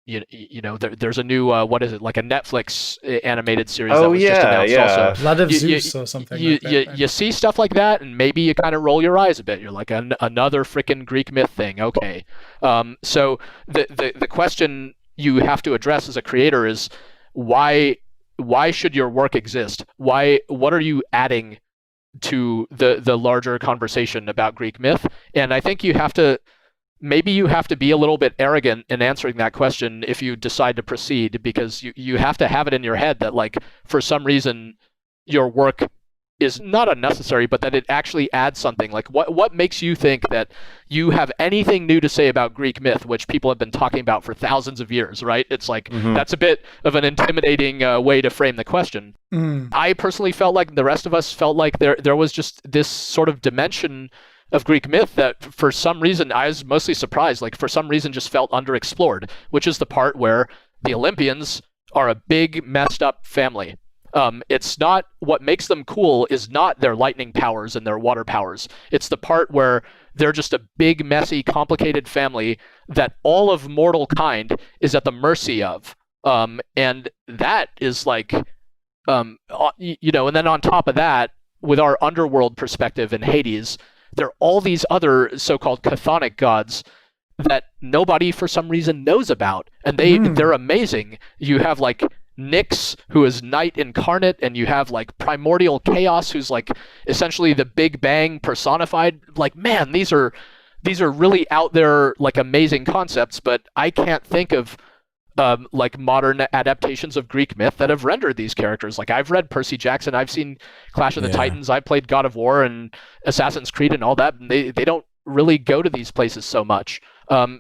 there's a new, what is it, like a Netflix animated series that was just announced also. Blood of Zeus or something like that. You see stuff like that, and maybe you kind of roll your eyes a bit. You're like, another freaking Greek myth thing, okay. So the question you have to address as a creator is, why should your work exist? What are you adding to the larger conversation about Greek myth? And I think you have to be a little bit arrogant in answering that question if you decide to proceed, because you have to have it in your head that, like, for some reason your work is not unnecessary, but that it actually adds something. Like, what makes you think that you have anything new to say about Greek myth, which people have been talking about for thousands of years, right? It's like, that's a bit of an intimidating way to frame the question. I personally felt like, the rest of us felt like there was just this sort of dimension of Greek myth that for some reason, I was mostly surprised, like for some reason just felt underexplored, which is the part where the Olympians are a big messed up family. It's not what makes them cool is not their lightning powers and their water powers. It's the part where they're just a big, messy, complicated family that all of mortal kind is at the mercy of. And that is like, and then on top of that, with our underworld perspective in Hades, there are all these other so-called chthonic gods that nobody for some reason knows about, and they're amazing. You have like Nyx, who is night incarnate, and you have like primordial chaos, who's like essentially the Big Bang personified. Like, man, these are really out there, like amazing concepts, but I can't think of like modern adaptations of Greek myth that have rendered these characters. Like, I've read Percy Jackson, I've seen Clash of the Titans, I've played God of War and Assassin's Creed and all that, and they don't really go to these places so much.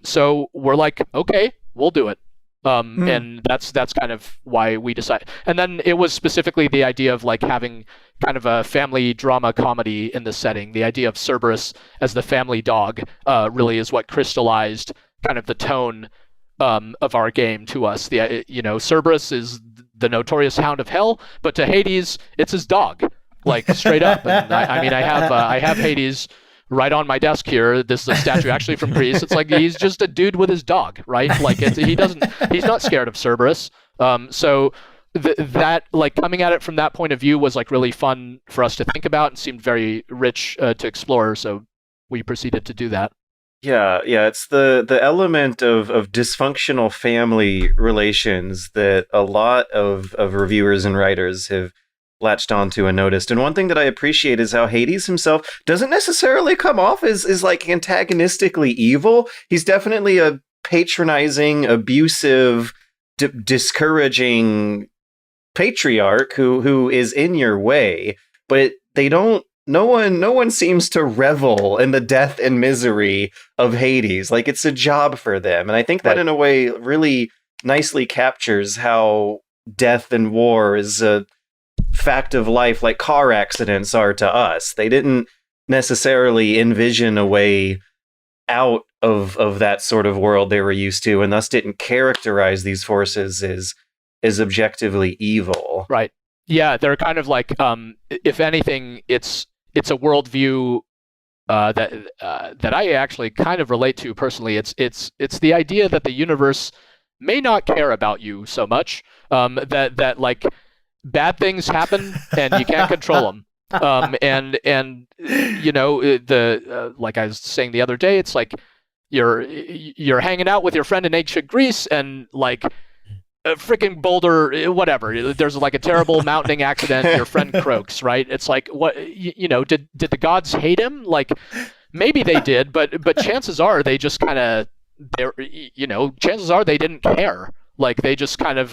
So we're like, okay, we'll do it. And that's kind of why we decided. And then it was specifically the idea of like having kind of a family drama comedy in the setting. The idea of Cerberus as the family dog really is what crystallized kind of the tone of our game to us. Cerberus is the notorious Hound of Hell, but to Hades, it's his dog, like straight up. And I have Hades right on my desk here. This is a statue actually from Greece. It's like he's just a dude with his dog, right? Like he's not scared of Cerberus. So that like coming at it from that point of view was like really fun for us to think about and seemed very rich to explore. So we proceeded to do that. Yeah, it's the element of dysfunctional family relations that a lot of reviewers and writers have latched onto and noticed. And one thing that I appreciate is how Hades himself doesn't necessarily come off as like antagonistically evil. He's definitely a patronizing, abusive, discouraging patriarch who is in your way, but no one seems to revel in the death and misery of Hades. Like, it's a job for them. And I think that in a way really nicely captures how death and war is a fact of life, like car accidents are to us. They didn't necessarily envision a way out of that sort of world they were used to, and thus didn't characterize these forces as objectively evil. Right. Yeah, they're kind of like, if anything, it's a worldview that I actually kind of relate to personally. It's the idea that the universe may not care about you so much, that like bad things happen and you can't control them. And like I was saying the other day, it's like you're hanging out with your friend in ancient Greece, and like a freaking boulder, whatever. There's like a terrible mountaining accident. Your friend croaks, right? It's like, what, did the gods hate him? Like, maybe they did, but chances are they just kind of, chances are they didn't care. Like, he just got in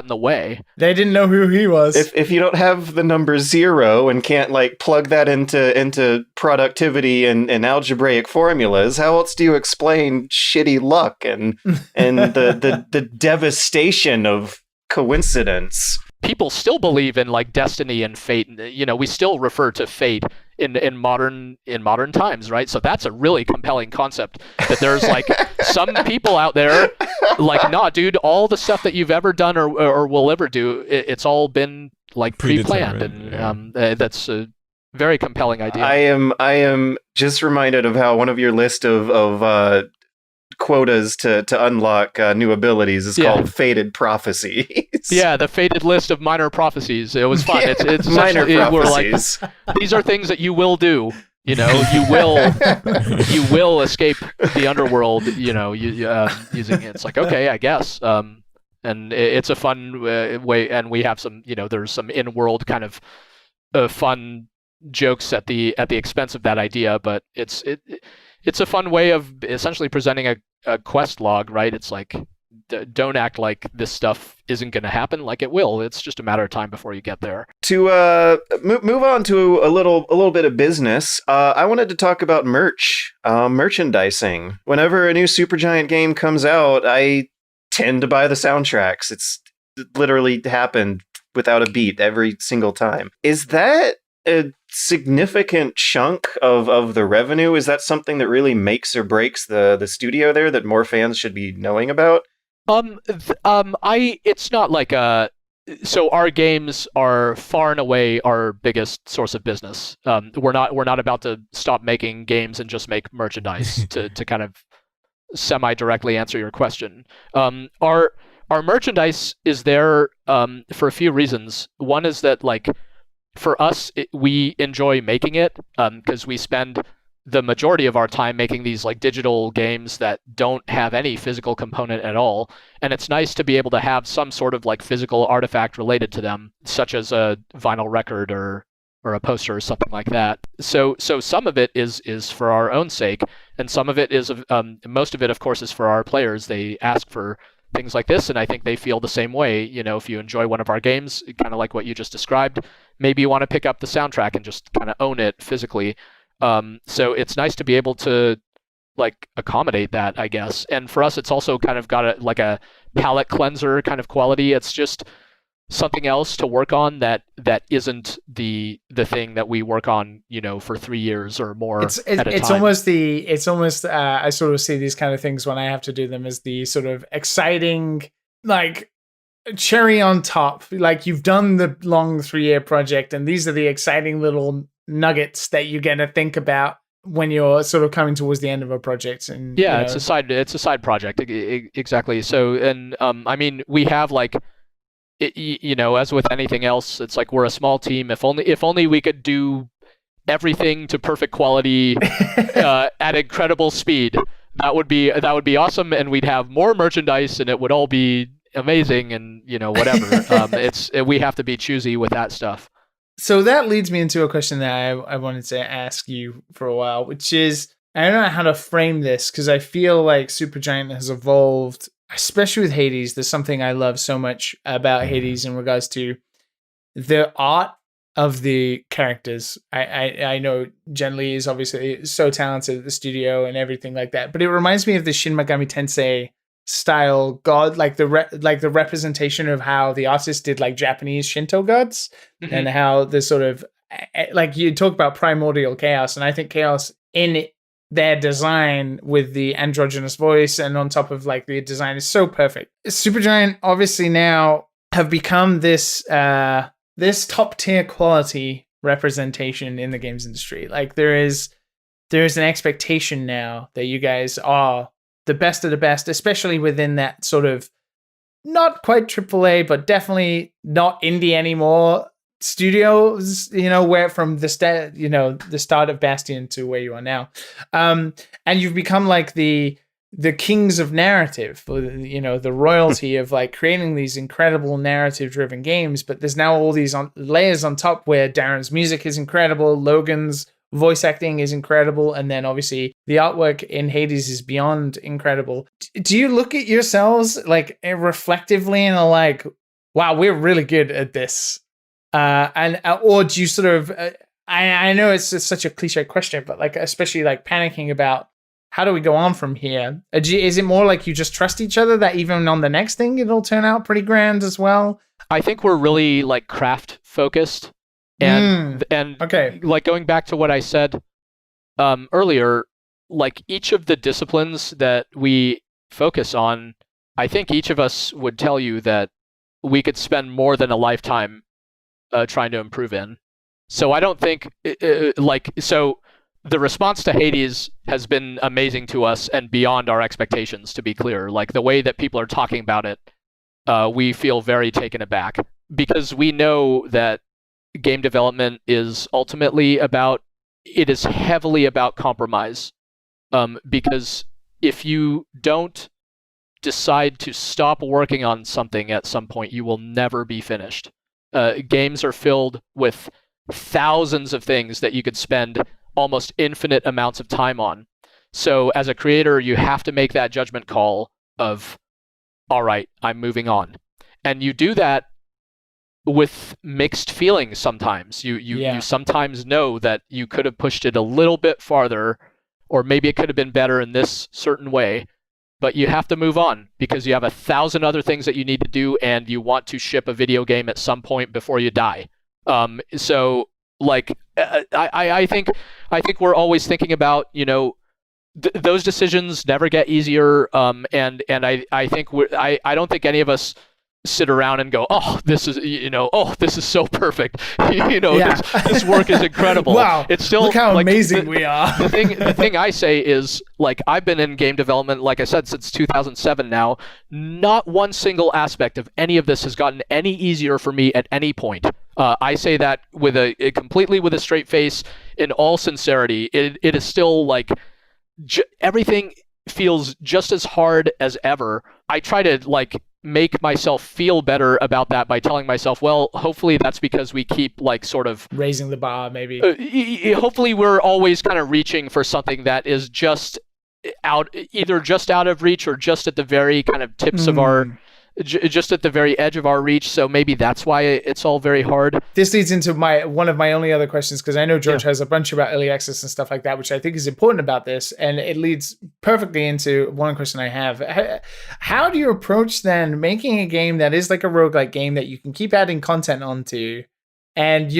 the way. They didn't know who he was. If you don't have the number 0 and can't like plug that into productivity and algebraic formulas, how else do you explain shitty luck and the devastation of coincidence? People still believe in like destiny and fate. We still refer to fate in modern times, right? So that's a really compelling concept, that there's like some people out there like, nah, dude, all the stuff that you've ever done or will ever do, it's all been like pre-planned, and that's a very compelling idea. I am just reminded of how one of your list of quotas to unlock new abilities is called Fated Prophecies. Yeah, the fated list of minor prophecies. It was fun. It's minor prophecies. We're like, these are things that you will do. You will escape the underworld. Using it. It's like, okay, I guess. And it's a fun way. And we have some. There's some in-world kind of fun jokes at the expense of that idea. But it's a fun way of essentially presenting a quest log, right? It's like, don't act like this stuff isn't going to happen. Like, it will. It's just a matter of time before you get there. To move on to a little bit of business, I wanted to talk about merchandising. Whenever a new Supergiant game comes out, I tend to buy the soundtracks. It's literally happened without a beat every single time. Is that a significant chunk of the revenue? Is that something that really makes or breaks the studio there that more fans should be knowing about? It's not like so our games are far and away our biggest source of business. We're not about to stop making games and just make merchandise to kind of semi-directly answer your question. Our merchandise is there for a few reasons. One is that like for us, we enjoy making it because we spend the majority of our time making these like digital games that don't have any physical component at all, and it's nice to be able to have some sort of like physical artifact related to them, such as a vinyl record or a poster or something like that. So some of it is for our own sake, and some of it is most of it, of course, is for our players. They ask for things like this, and I think they feel the same way. You know, if you enjoy one of our games, kind of like what you just described, maybe you want to pick up the soundtrack and just kind of own it physically. So it's nice to be able to like accommodate that, I guess. And for us, it's also kind of got a palate cleanser kind of quality. It's just something else to work on that isn't the thing that we work on, you know, for 3 years or more at a time. It's almost I sort of see these kind of things when I have to do them as the sort of exciting, like, cherry on top. Like, you've done the long 3-year project, and these are the exciting little nuggets that you get to think about when you're sort of coming towards the end of a project. And yeah, you know, it's a side project. Exactly. So, and I mean, we have like, you know, as with anything else, it's like we're a small team. If only we could do everything to perfect quality at incredible speed, that would be awesome, and we'd have more merchandise, and it would all be amazing, and you know, whatever. We have to be choosy with that stuff. So that leads me into a question that I wanted to ask you for a while, which is, I don't know how to frame this, because I feel like Supergiant has evolved, especially with Hades. There's something I love so much about Hades in regards to the art of the characters. I know Jen Lee is obviously so talented at the studio and everything like that, but it reminds me of the Shin Megami Tensei style god, like the representation of how the artist did like Japanese Shinto gods, and how the sort of, like, you talk about primordial chaos, and I think chaos in their design with the androgynous voice and on top of like the design is so perfect. Supergiant obviously now have become this top tier quality representation in the games industry. Like there is an expectation now that you guys are the best of the best, especially within that sort of not quite AAA, but definitely not indie anymore studios, you know, where from the start of Bastion to where you are now. And you've become like the kings of narrative, you know, the royalty of like creating these incredible narrative driven games. But there's now all these layers on top where Darren's music is incredible, Logan's voice acting is incredible, and then obviously the artwork in Hades is beyond incredible. Do you look at yourselves like reflectively and are like, wow, we're really good at this? Or do you sort of, I know it's just such a cliche question, but like, especially like panicking about how do we go on from here? Is it more like you just trust each other that even on the next thing, it'll turn out pretty grand as well? I think we're really like craft focused. And okay, like going back to what I said earlier, like each of the disciplines that we focus on, I think each of us would tell you that we could spend more than a lifetime trying to improve in. So I don't think so the response to Hades has been amazing to us and beyond our expectations, to be clear. Like the way that people are talking about it, we feel very taken aback, because we know that game development is ultimately it is heavily about compromise. Because if you don't decide to stop working on something at some point, you will never be finished. Games are filled with thousands of things that you could spend almost infinite amounts of time on. So as a creator, you have to make that judgment call of, all right, I'm moving on. And you do that with mixed feelings sometimes. You sometimes know that you could have pushed it a little bit farther, or maybe it could have been better in this certain way, but you have to move on because you have 1,000 other things that you need to do, and you want to ship a video game at some point before you die. So like I think we're always thinking about, you know, those decisions never get easier. And I think I don't think any of us sit around and go, oh, this is this is so perfect. This work is incredible. Wow, it's still look how amazing we are. the thing I say is, like, I've been in game development, like I said, since 2007 now. Not one single aspect of any of this has gotten any easier for me at any point. I say that completely with a straight face, in all sincerity. It is still like everything feels just as hard as ever. I try to make myself feel better about that by telling myself, well, hopefully that's because we keep sort of raising the bar, maybe. Hopefully we're always kind of reaching for something that is either just out of reach or just at the very kind of tips of just at the very edge of our reach. So maybe that's why it's all very hard. This leads into one of my only other questions, because I know George has a bunch about early access and stuff like that, which I think is important about this. And it leads perfectly into one question I have. How do you approach then making a game that is like a roguelike game that you can keep adding content onto? And,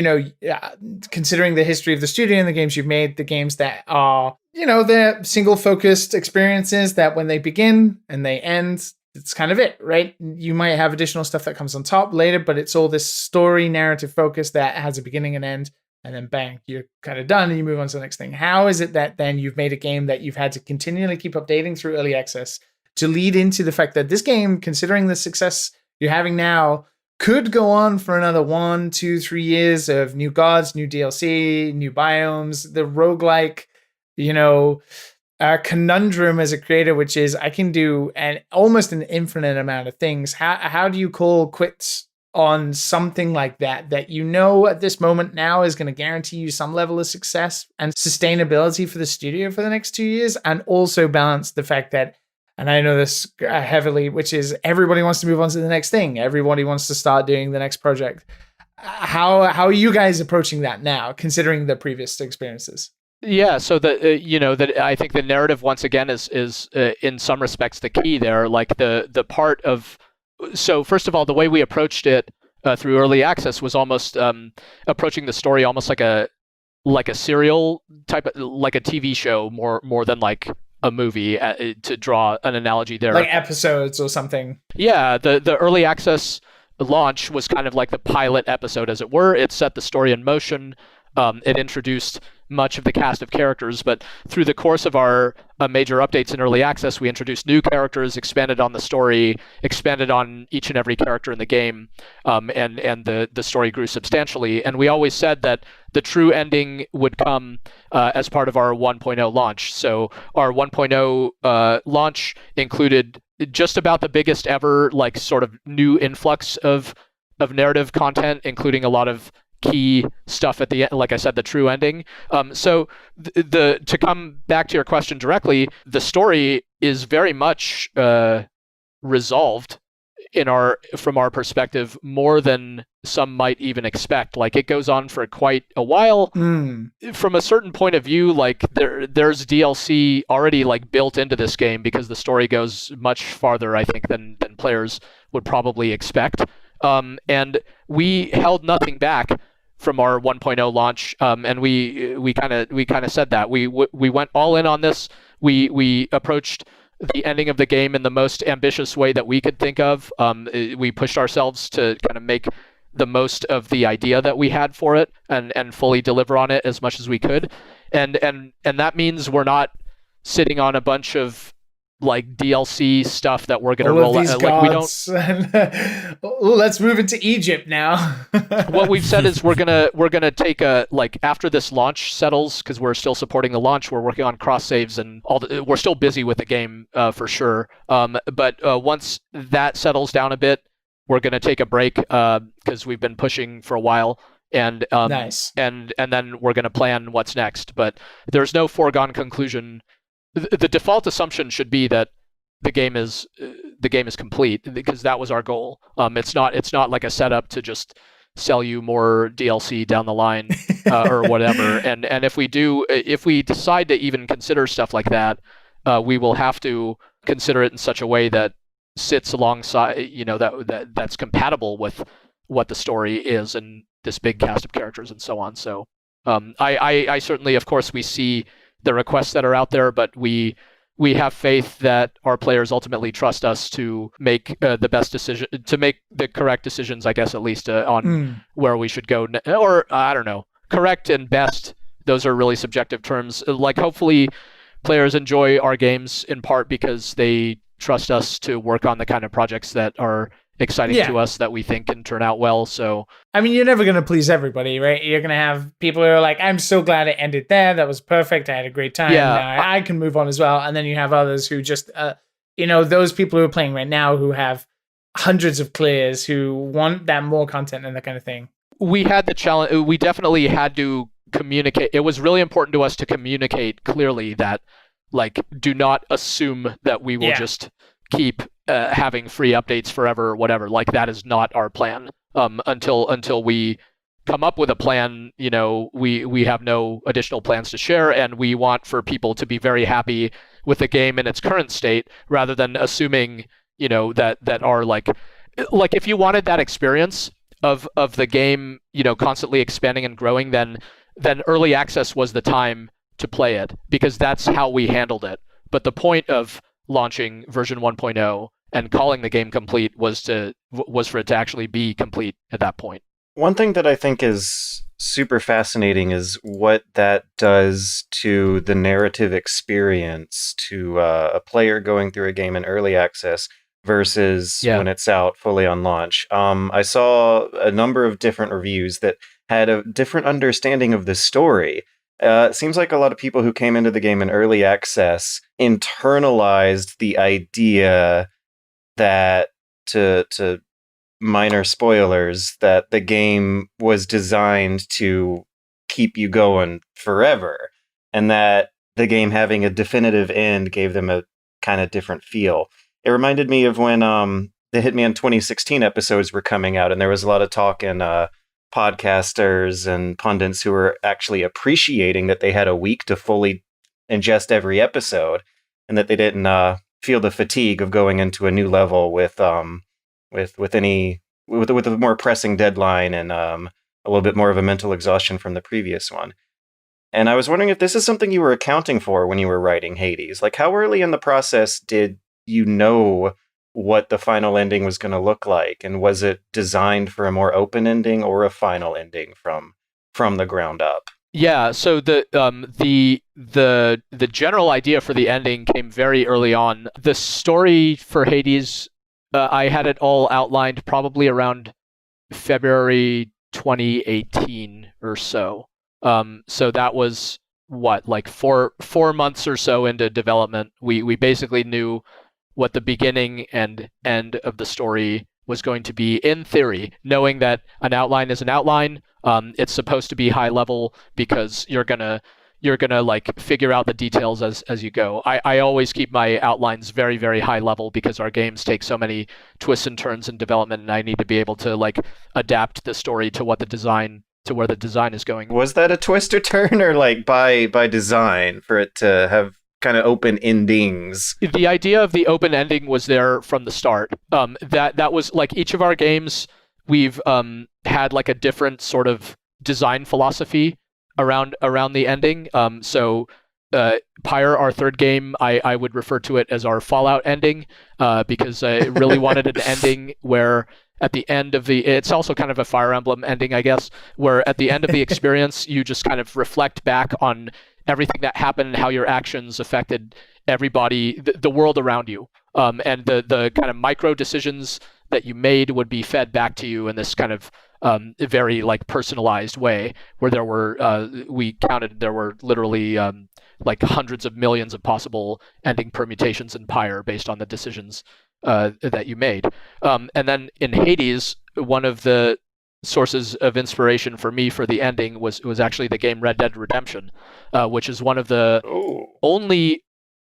considering the history of the studio and the games you've made, the games that are, they're single focused experiences that when they begin and they end, it's kind of it, right? You might have additional stuff that comes on top later, but it's all this story narrative focus that has a beginning and end, and then bang, you're kind of done and you move on to the next thing. How is it that then you've made a game that you've had to continually keep updating through early access to lead into the fact that this game, considering the success you're having now, could go on for another 1, 2, 3 years of new gods, new DLC, new biomes, the roguelike, conundrum as a creator, which is I can do almost an infinite amount of things. How do you call quits on something like that at this moment now is going to guarantee you some level of success and sustainability for the studio for the next 2 years, and also balance the fact that, and I know this heavily, which is everybody wants to move on to the next thing. Everybody wants to start doing the next project. How are you guys approaching that now, considering the previous experiences? Yeah, so that I think the narrative once again is in some respects the key there. Like the part of, so first of all, the way we approached it through early access was almost approaching the story almost like a serial type of, like a TV show more than like a movie, to draw an analogy there. Like episodes or something. Yeah, the early access launch was kind of like the pilot episode, as it were. It set the story in motion. It introduced much of the cast of characters, but through the course of our major updates in early access, we introduced new characters, expanded on the story, expanded on each and every character in the game, and the story grew substantially. And we always said that the true ending would come as part of our 1.0 launch. So our 1.0 launch included just about the biggest ever sort of new influx of narrative content, including a lot of key stuff at the end, like I said, the true ending. So to come back to your question directly, the story is very much resolved from our perspective, more than some might even expect. Like, it goes on for quite a while. From a certain point of view, there's DLC already built into this game, because the story goes much farther, I think, than players would probably expect. And we held nothing back from our 1.0 launch, and we kind of said that we went all in on this. We approached the ending of the game in the most ambitious way that we could think of. We pushed ourselves to kind of make the most of the idea that we had for it, and fully deliver on it as much as we could. And that means we're not sitting on a bunch of DLC stuff that we're going to roll out. We don't. Let's move into Egypt now. What we've said is we're gonna take after this launch settles, because we're still supporting the launch. We're working on cross saves and we're still busy with the game for sure. But once that settles down a bit, we're gonna take a break because we've been pushing for a while. And nice. And then we're gonna plan what's next. But there's no foregone conclusion. The default assumption should be that the game is complete, because that was our goal. It's not like a setup to just sell you more DLC down the line or whatever. And if we decide to even consider stuff like that, we will have to consider it in such a way that sits alongside, that's compatible with what the story is and this big cast of characters and so on. So I certainly, of course, we see the requests that are out there, but we have faith that our players ultimately trust us to make the best decision, to make the correct decisions, I guess, at least on where we should go. Or, I don't know, correct and best, those are really subjective terms. Like, hopefully players enjoy our games in part because they trust us to work on the kind of projects that are exciting to us, that we think can turn out well. So, I mean, you're never going to please everybody, right? You're going to have people who are like, I'm so glad it ended there. That was perfect. I had a great time. Yeah. Now I can move on as well. And then you have others who just, those people who are playing right now who have hundreds of clears, who want that more content and that kind of thing. We had the challenge. We definitely had to communicate. It was really important to us to communicate clearly that, like, do not assume that we will just keep having free updates forever or whatever. Like, that is not our plan. Until we come up with a plan, we have no additional plans to share, and we want for people to be very happy with the game in its current state, rather than assuming, that our like if you wanted that experience of the game, constantly expanding and growing, then early access was the time to play it, because that's how we handled it. But the point of launching version 1.0 and calling the game complete was for it to actually be complete at that point. One thing that I think is super fascinating is what that does to the narrative experience to a player going through a game in early access versus when it's out fully on launch. I saw a number of different reviews that had a different understanding of the story. It seems like a lot of people who came into the game in early access internalized the idea that, to minor spoilers, that the game was designed to keep you going forever, and that the game having a definitive end gave them a kind of different feel. It reminded me of when the Hitman 2016 episodes were coming out, and there was a lot of talk in podcasters and pundits who were actually appreciating that they had a week to fully ingest every episode, and that they didn't feel the fatigue of going into a new level with a more pressing deadline and a little bit more of a mental exhaustion from the previous one. And I was wondering if this is something you were accounting for when you were writing Hades. Like, how early in the process did you know what the final ending was going to look like, and was it designed for a more open ending or a final ending from the ground up? Yeah, so the general idea for the ending came very early on. The story for Hades, I had it all outlined probably around February 2018 or so. So that was like four months or so into development. We basically knew what the beginning and end of the story was going to be, in theory, knowing that an outline is an outline. It's supposed to be high level because you're gonna like figure out the details as you go. I always keep my outlines very, very high level because our games take so many twists and turns in development, and I need to be able to like adapt the story to where the design is going. Was that a twist or turn, or like by design for it to have kind of open endings? The idea of the open ending was there from the start. That was like each of our games. We've had like a different sort of design philosophy around the ending. So Pyre, our third game, I would refer to it as our Fallout ending, because I really wanted an ending where at the end of it's also kind of a Fire Emblem ending, I guess, where at the end of the experience, you just kind of reflect back on everything that happened, how your actions affected everybody, the world around you. And the kind of micro decisions that you made would be fed back to you in this kind of very like personalized way, where there were we counted there were literally like hundreds of millions of possible ending permutations in Pyre based on the decisions that you made. And then in Hades, one of the sources of inspiration for me for the ending was actually the game Red Dead Redemption, which is one of the only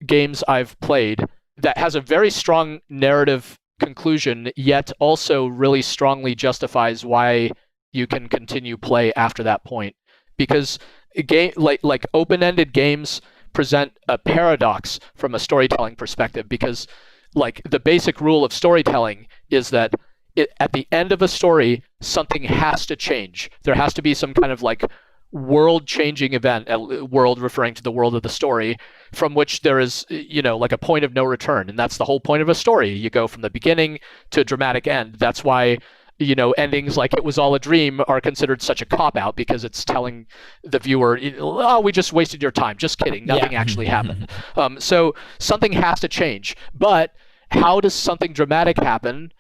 games I've played that has a very strong narrative conclusion, yet also really strongly justifies why you can continue play after that point. Because like open-ended games present a paradox from a storytelling perspective, because like the basic rule of storytelling is that at the end of a story, something has to change. There has to be some kind of like world-changing event, world referring to the world of the story, from which there is, like a point of no return. And that's the whole point of a story. You go from the beginning to a dramatic end. That's why, endings like It Was All a Dream are considered such a cop-out, because it's telling the viewer, oh, we just wasted your time. Just kidding. Nothing actually happened. So something has to change. But how does something dramatic happen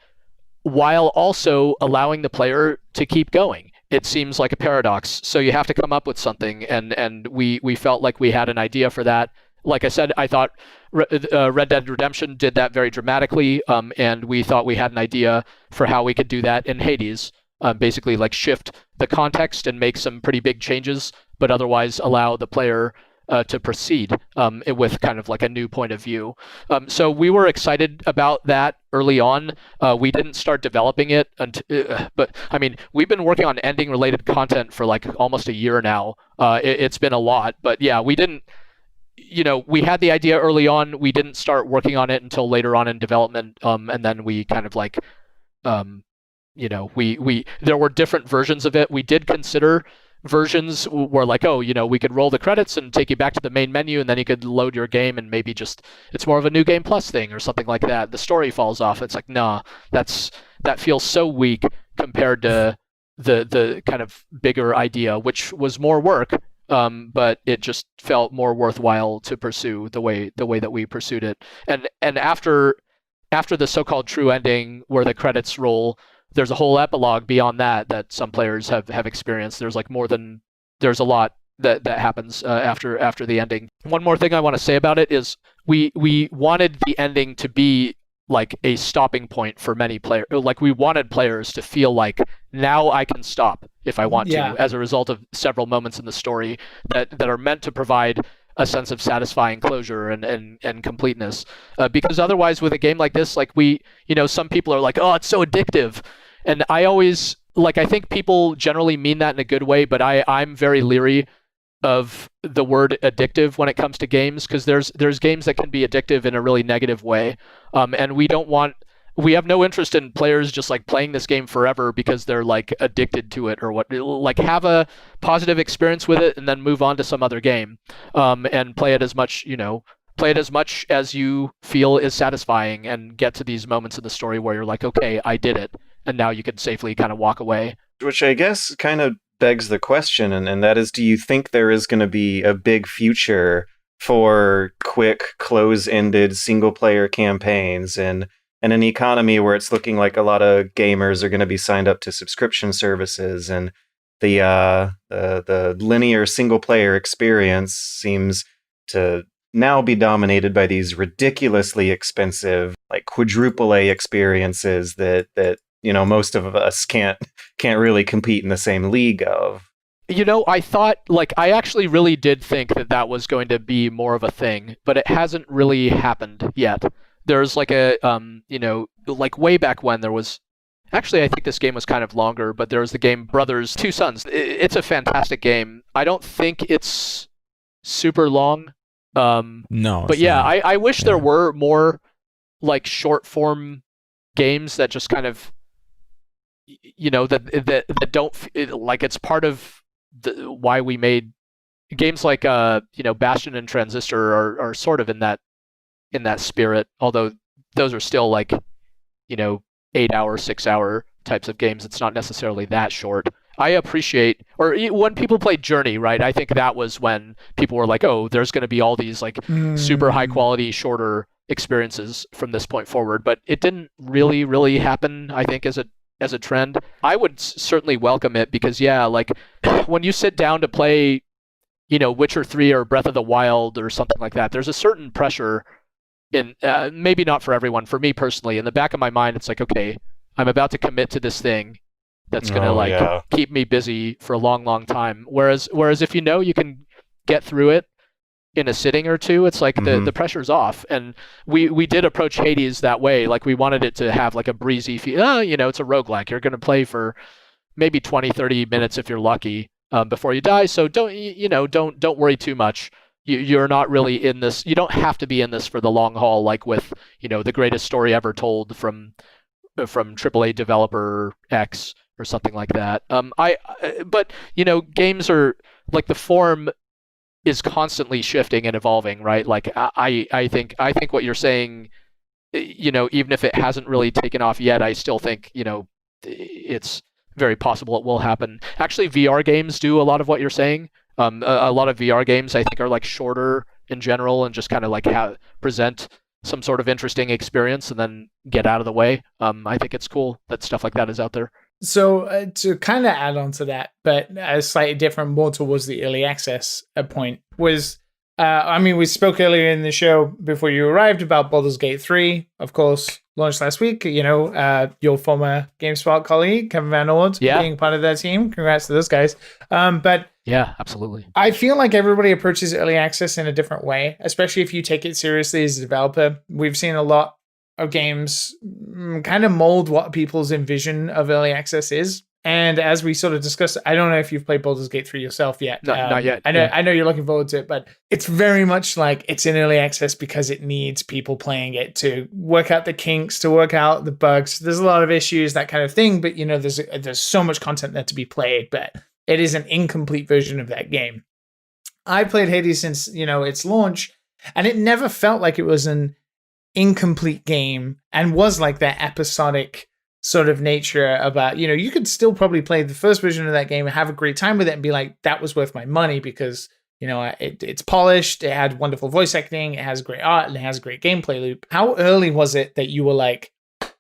while also allowing the player to keep going? It seems like a paradox. So you have to come up with something, and we felt like we had an idea for that. Like I said, I thought Red Dead Redemption did that very dramatically, and we thought we had an idea for how we could do that in Hades. Basically, like shift the context and make some pretty big changes, but otherwise allow the player to proceed with kind of like a new point of view. So we were excited about that early on. We didn't start developing it, but I mean, we've been working on ending-related content for like almost a year now. It's been a lot, but yeah, we didn't. We had the idea early on. We didn't start working on it until later on in development, and then we kind of like, we there were different versions of it. We did consider versions where like, we could roll the credits and take you back to the main menu, and then you could load your game, and maybe just it's more of a New Game Plus thing or something like that. The story falls off. It's like, nah, that feels so weak compared to the kind of bigger idea, which was more work, but it just felt more worthwhile to pursue the way that we pursued it. And after the so-called true ending where the credits roll, there's a whole epilogue beyond that some players have experienced. There's like there's a lot that happens after the ending. One more thing I want to say about it is we wanted the ending to be like a stopping point for many players. Like we wanted players to feel like, now I can stop if I want to, as a result of several moments in the story that are meant to provide a sense of satisfying closure and completeness. Because otherwise with a game like this, like some people are like, oh, it's so addictive. And I always, I think people generally mean that in a good way, but I'm very leery of the word addictive when it comes to games, because there's games that can be addictive in a really negative way. And we have no interest in players just like playing this game forever because they're like addicted to it or what. Like have a positive experience with it and then move on to some other game, and play it as much as you feel is satisfying, and get to these moments in the story where you're like, okay, I did it, and now you can safely kind of walk away. Which I guess kind of begs the question, and that is, do you think there is going to be a big future for quick, close-ended, single-player campaigns and an economy where it's looking like a lot of gamers are going to be signed up to subscription services, and the linear single-player experience seems to now be dominated by these ridiculously expensive, like quadruple A experiences that most of us can't really compete in the same league of. I thought, I actually really did think that was going to be more of a thing, but it hasn't really happened yet. There's way back when there was, actually I think this game was kind of longer, but there was the game Brothers Two Sons. It's a fantastic game. I don't think it's super long. No. But yeah, I wish there were more short form games that just kind of, that don't, it's part of why we made games like Bastion and Transistor are sort of in that spirit, although those are still 8-hour, 6-hour types of games. It's not necessarily that short. I appreciate, or when people played Journey, right? I think that was when people were like, oh, there's going to be all these super high quality, shorter experiences from this point forward. But it didn't really, really happen, I think, as a trend. I would certainly welcome it because, when you sit down to play, Witcher 3 or Breath of the Wild or something like that, there's a certain pressure in, maybe not for everyone, for me personally, in the back of my mind, it's like, okay, I'm about to commit to this thing that's going to keep me busy for a long, long time. Whereas if you can get through it in a sitting or two, it's like the pressure's off. And we did approach Hades that way. We wanted it to have a breezy feel. It's a roguelike. You're going to play for maybe 20, 30 minutes if you're lucky before you die. So don't worry too much. You're not really in this. You don't have to be in this for the long haul, like with the greatest story ever told from AAA developer X or something like that. But games are like the form is constantly shifting and evolving, right? Like I think what you're saying, even if it hasn't really taken off yet, I still think, it's very possible it will happen. Actually, VR games do a lot of what you're saying. A lot of VR games, I think, are like shorter in general and just kind of like present some sort of interesting experience and then get out of the way. I think it's cool that stuff like that is out there. So to kind of add on to that, but slightly different, more towards the early access point, was, we spoke earlier in the show before you arrived about Baldur's Gate 3, of course, launched last week. Your former GameSpot colleague, Kevin Van Ord, being part of that team. Congrats to those guys. But yeah, absolutely. I feel like everybody approaches early access in a different way, especially if you take it seriously as a developer. We've seen a lot of games kind of mold what people's envision of early access is. And as we sort of discussed, I don't know if you've played Baldur's Gate 3 yourself yet. No, not yet. I know you're looking forward to it, but it's very much like it's in early access because it needs people playing it to work out the kinks, to work out the bugs. There's a lot of issues, that kind of thing. But, there's so much content there to be played, but it is an incomplete version of that game. I played Hades since, its launch, and it never felt like it was an incomplete game and was like that episodic sort of nature about, you could still probably play the first version of that game and have a great time with it and be like, that was worth my money because, it's polished, it had wonderful voice acting, it has great art, and it has a great gameplay loop. How early was it that you were like,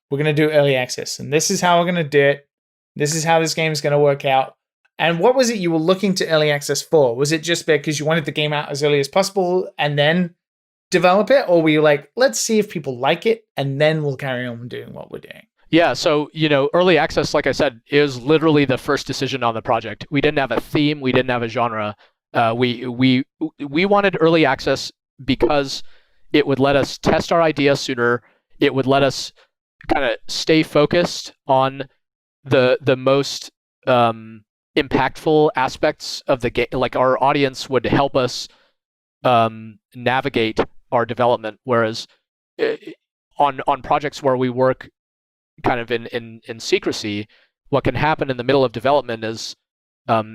we're going to do early access and this is how we're going to do it. This is how this game is going to work out. And what was it you were looking to early access for? Was it just because you wanted the game out as early as possible and then develop it? Or were you like, let's see if people like it and then we'll carry on doing what we're doing? Yeah, so, early access, like I said, is literally the first decision on the project. We didn't have a theme. We didn't have a genre. We wanted early access because it would let us test our idea sooner. It would let us kind of stay focused on the most impactful aspects of the game. Like our audience would help us navigate our development, whereas on projects where we work kind of in secrecy, what can happen in the middle of development is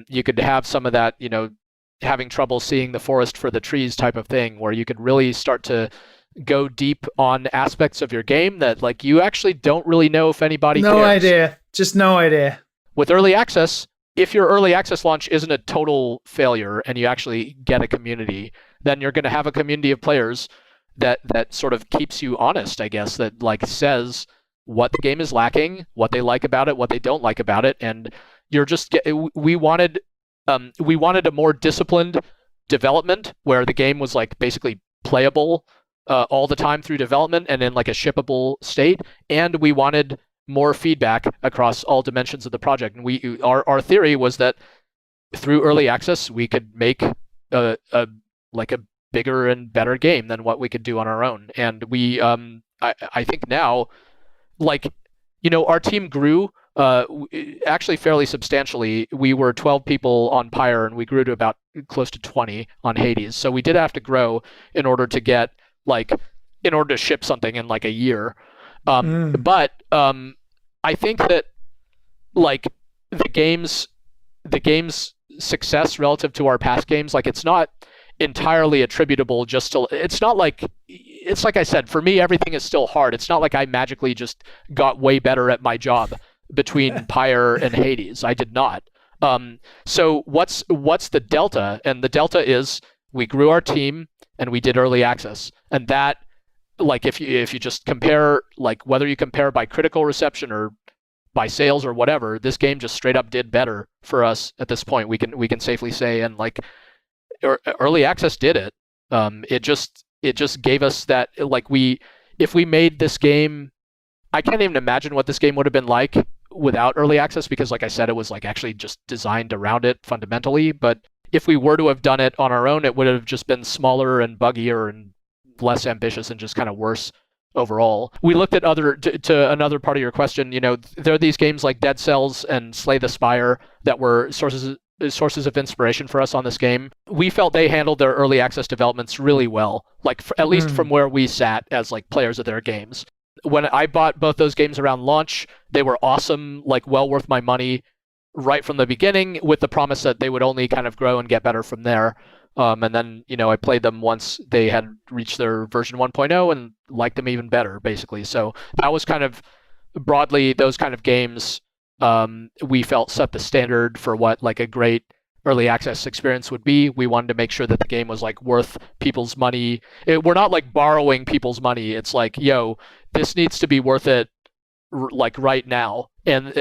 you could have some of that, having trouble seeing the forest for the trees type of thing, where you could really start to go deep on aspects of your game that like you actually don't really know if anybody cares. No idea. Just no idea. With early access, if your early access launch isn't a total failure and you actually get a community, then you're going to have a community of players that sort of keeps you honest, I guess, that like says what the game is lacking, what they like about it, what they don't like about it, and we wanted a more disciplined development where the game was like basically playable all the time through development and in like a shippable state, and we wanted more feedback across all dimensions of the project. And our theory was that through early access we could make a bigger and better game than what we could do on our own. And we I think now, like, our team grew actually fairly substantially. We were 12 people on Pyre, and we grew to about close to 20 on Hades. So we did have to grow in order to ship something in like a year. But I think that like the game's success relative to our past games, like it's not entirely attributable just to, it's like I said, for me, everything is still hard. It's not like I magically just got way better at my job between Pyre and Hades. I did not. So what's the delta? And the delta is we grew our team and we did early access. And that, like, if you just compare, like whether you compare by critical reception or by sales or whatever, this game just straight up did better for us at this point. We can safely say, and like early access did it. It just gave us that, like, if we made this game, I can't even imagine what this game would have been like without early access, because like I said, it was like actually just designed around it fundamentally. But if we were to have done it on our own, it would have just been smaller and buggier and less ambitious and just kind of worse overall. We looked at to another part of your question, there are these games like Dead Cells and Slay the Spire that were sources of inspiration for us on this game. We felt they handled their early access developments really well, like at least from where we sat as like players of their games. When I bought both those games around launch, they were awesome, like well worth my money. right from the beginning with the promise that they would only kind of grow and get better from there. And then, I played them once they had reached their version 1.0 and liked them even better, basically. So that was kind of broadly those kind of games we felt set the standard for what like a great early access experience would be. We wanted to make sure that the game was like worth people's money. We're not like borrowing people's money. It's like, yo, this needs to be worth it like right now, and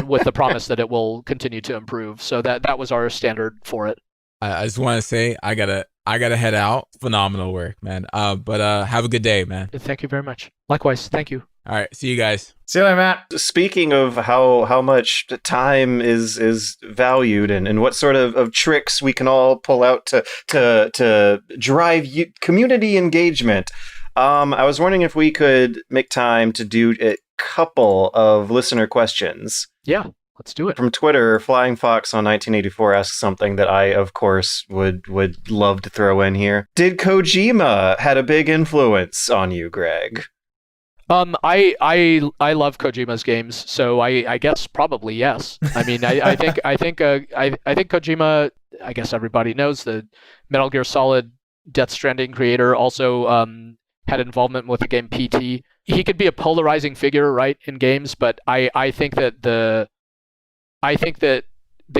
with the promise that it will continue to improve. So that was our standard for it. I just want to say I gotta head out. Phenomenal work, man. But have a good day, man. Thank you very much. Likewise, thank you. All right, see you guys. See you later, Matt. Speaking of how much time is valued and what sort of tricks we can all pull out to drive community engagement, I was wondering if we could make time to do a couple of listener questions. Yeah, let's do it. From Twitter, Flying Fox on 1984 asks something that I, of course, would love to throw in here. Did Kojima had a big influence on you, Greg? I love Kojima's games, so I guess probably yes. I mean, I think Kojima. I guess everybody knows the Metal Gear Solid, Death Stranding creator. Also had involvement with the game PT. He could be a polarizing figure, right, in games, but I think that the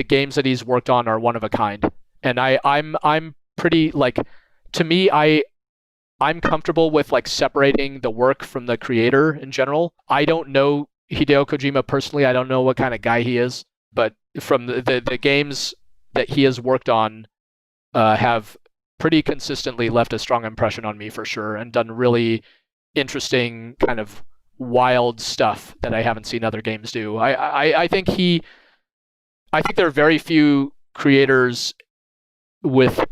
games that he's worked on are one of a kind, and I'm pretty like, to me I'm comfortable with like separating the work from the creator in general. I don't know Hideo Kojima personally. I don't know what kind of guy he is, but from the games that he has worked on have pretty consistently left a strong impression on me for sure, and done really interesting kind of wild stuff that I haven't seen other games do. I think there are very few creators with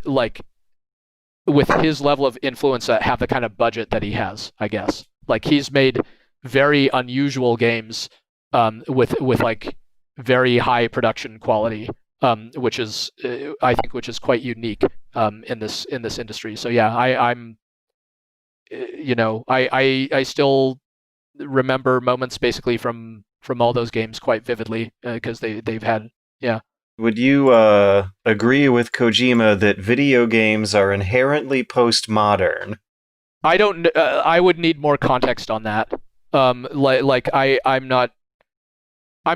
his level of influence that have the kind of budget that he has, I guess. Like, he's made very unusual games with like very high production quality, which is quite unique in this industry. So yeah, I still remember moments basically from all those games quite vividly because they've had, yeah. Would you agree with Kojima that video games are inherently postmodern? I don't. I would need more context on that. I'm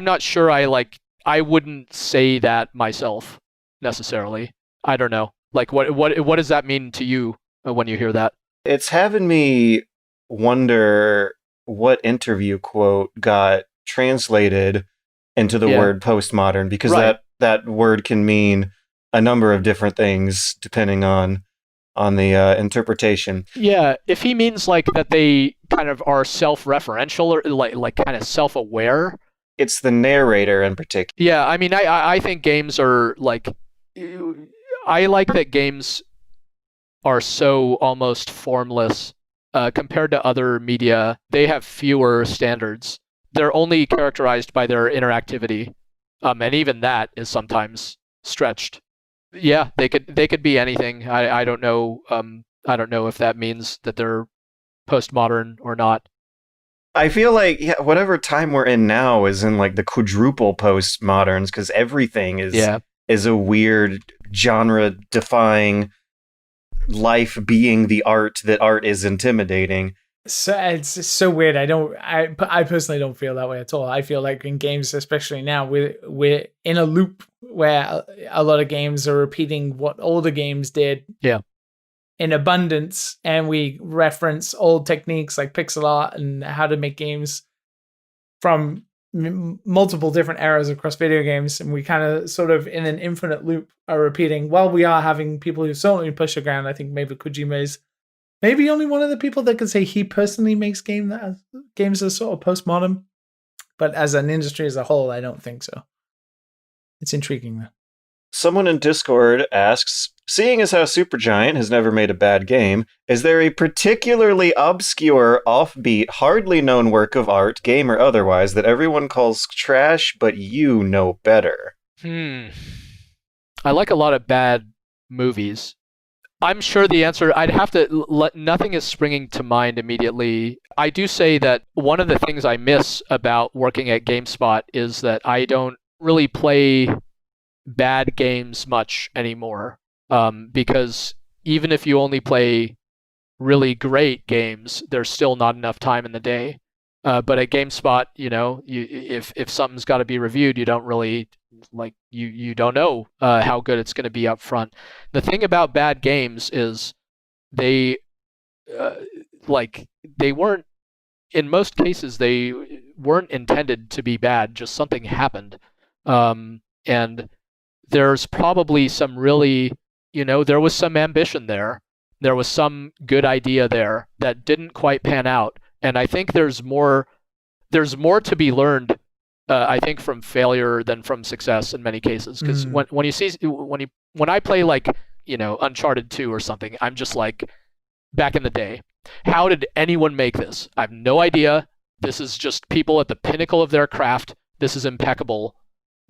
not sure. I wouldn't say that myself necessarily. I don't know. Like, what does that mean to you when you hear that? It's having me wonder what interview quote got translated into the word postmodern, because right. that word can mean a number of different things depending on the interpretation. Yeah, if he means like that they kind of are self-referential or like kind of self-aware. It's the narrator in particular. Yeah, I mean, I think games are like, I like that games are so almost formless compared to other media. They have fewer standards. They're only characterized by their interactivity. And even that is sometimes stretched. Yeah, they could be anything. I don't know. I don't know if that means that they're postmodern or not. I feel like whatever time we're in now is in like the quadruple postmoderns, because everything is a weird genre-defying life being the art that art is intimidating. So it's so weird. I personally don't feel that way at all. I feel like in games, especially now, we're in a loop where a lot of games are repeating what older games did. Yeah. In abundance, and we reference old techniques like pixel art and how to make games from multiple different eras across video games, and we kind of sort of in an infinite loop are repeating. While we are having people who certainly push the ground, I think maybe Kojima is maybe only one of the people that could say he personally makes games that are sort of postmodern, but as an industry as a whole, I don't think so. It's intriguing though. Someone in Discord asks, seeing as how Supergiant has never made a bad game, is there a particularly obscure, offbeat, hardly known work of art, game or otherwise, that everyone calls trash, but you know better? I like a lot of bad movies. I'm sure the answer, I'd have to, nothing is springing to mind immediately. I do say that one of the things I miss about working at GameSpot is that I don't really play bad games much anymore, because even if you only play really great games, there's still not enough time in the day. But at GameSpot, if something's got to be reviewed, you don't really you don't know how good it's going to be up front. The thing about bad games is they they weren't, in most cases, they weren't intended to be bad. Just something happened, and there's probably some really, there was some ambition there. There was some good idea there that didn't quite pan out. And I think there's more to be learned, I think, from failure than from success in many cases. Because when I play Uncharted 2 or something, I'm just like, back in the day, how did anyone make this? I have no idea. This is just people at the pinnacle of their craft. This is impeccable.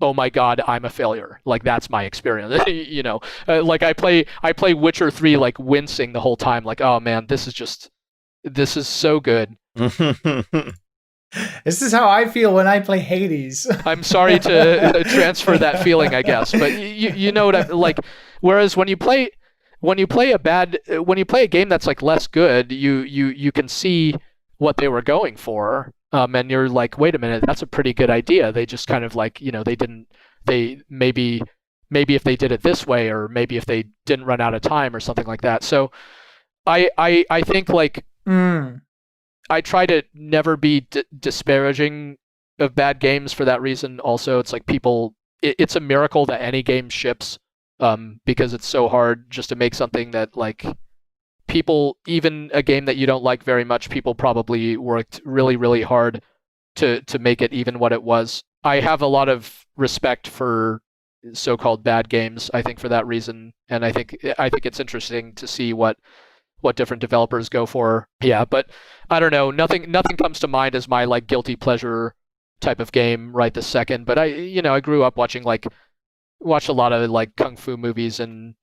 Oh my God, I'm a failure. That's my experience. I play Witcher 3 wincing the whole time. Oh man, this is so good. This is how I feel when I play Hades. I'm sorry to transfer that feeling, I guess, but you know what I. Whereas when you play a game that's less good, you can see what they were going for. And you're like, wait a minute, that's a pretty good idea. They just kind of maybe if they did it this way, or maybe if they didn't run out of time or something like that. So I think I try to never be disparaging of bad games for that reason. Also, it's it's a miracle that any game ships, because it's so hard just to make something that people, even a game that you don't like very much, people probably worked really, really hard to make it even what it was. I have a lot of respect for so-called bad games, I think, for that reason, and I think it's interesting to see what different developers go for. Yeah, but I don't know. Nothing comes to mind as my guilty pleasure type of game right this second. But I grew up watched a lot of kung fu movies and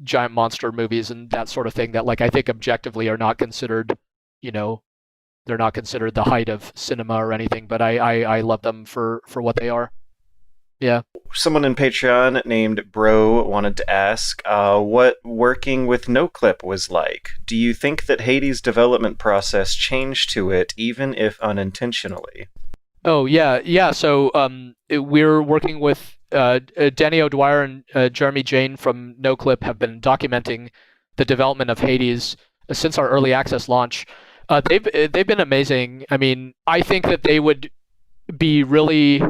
giant monster movies and that sort of thing that I think objectively are not considered, they're not considered the height of cinema or anything, but I love them for what they are. Yeah. Someone in Patreon named Bro wanted to ask what working with NoClip was like. Do you think that Hades' development process changed to it, even if unintentionally? Oh, yeah. So we're working with Danny O'Dwyer and Jeremy Jane from NoClip have been documenting the development of Hades since our early access launch. They've been amazing. I mean, I think that they would be really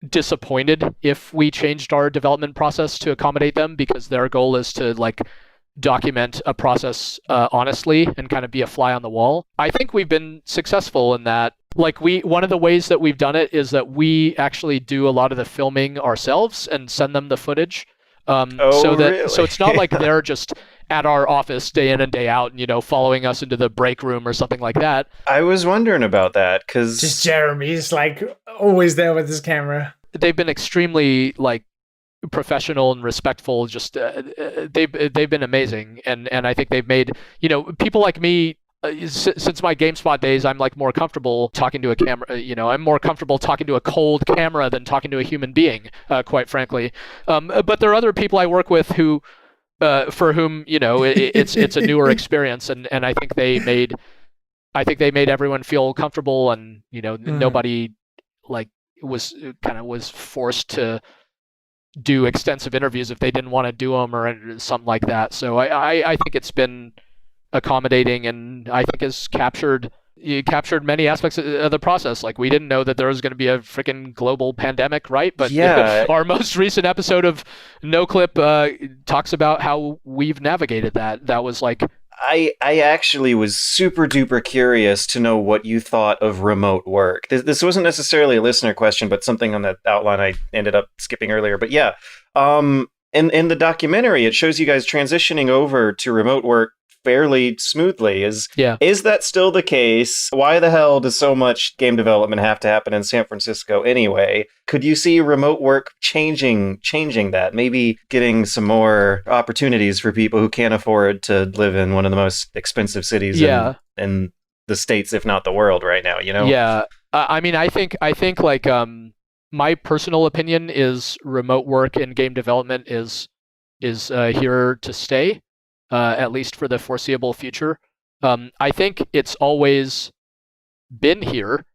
disappointed if we changed our development process to accommodate them, because their goal is to document a process honestly and kind of be a fly on the wall. I think we've been successful in that. One of the ways that we've done it is that we actually do a lot of the filming ourselves and send them the footage. So it's not like they're just at our office day in and day out and following us into the break room or something like that. I was wondering about that, because just Jeremy's always there with his camera. They've been extremely professional and respectful. Just they've been amazing, and I think they've made people like me. Since my GameSpot days, I'm more comfortable talking to a camera. I'm more comfortable talking to a cold camera than talking to a human being, quite frankly. But there are other people I work with who, for whom it's a newer experience, and I think they made everyone feel comfortable, and nobody was forced to do extensive interviews if they didn't want to do them or something like that. So I think it's been accommodating, and I think has captured many aspects of the process. We didn't know that there was going to be a freaking global pandemic, right? But yeah, our most recent episode of NoClip talks about how we've navigated that. That was I actually was super duper curious to know what you thought of remote work. This wasn't necessarily a listener question, but something on that outline I ended up skipping earlier. But yeah, in the documentary, it shows you guys transitioning over to remote work fairly smoothly. Is that still the case? Why the hell does so much game development have to happen in San Francisco anyway? Could you see remote work changing that? Maybe getting some more opportunities for people who can't afford to live in one of the most expensive cities in the States, if not the world right now, Yeah. I mean, I think my personal opinion is remote work in game development is here to stay, at least for the foreseeable future. I think it's always been here.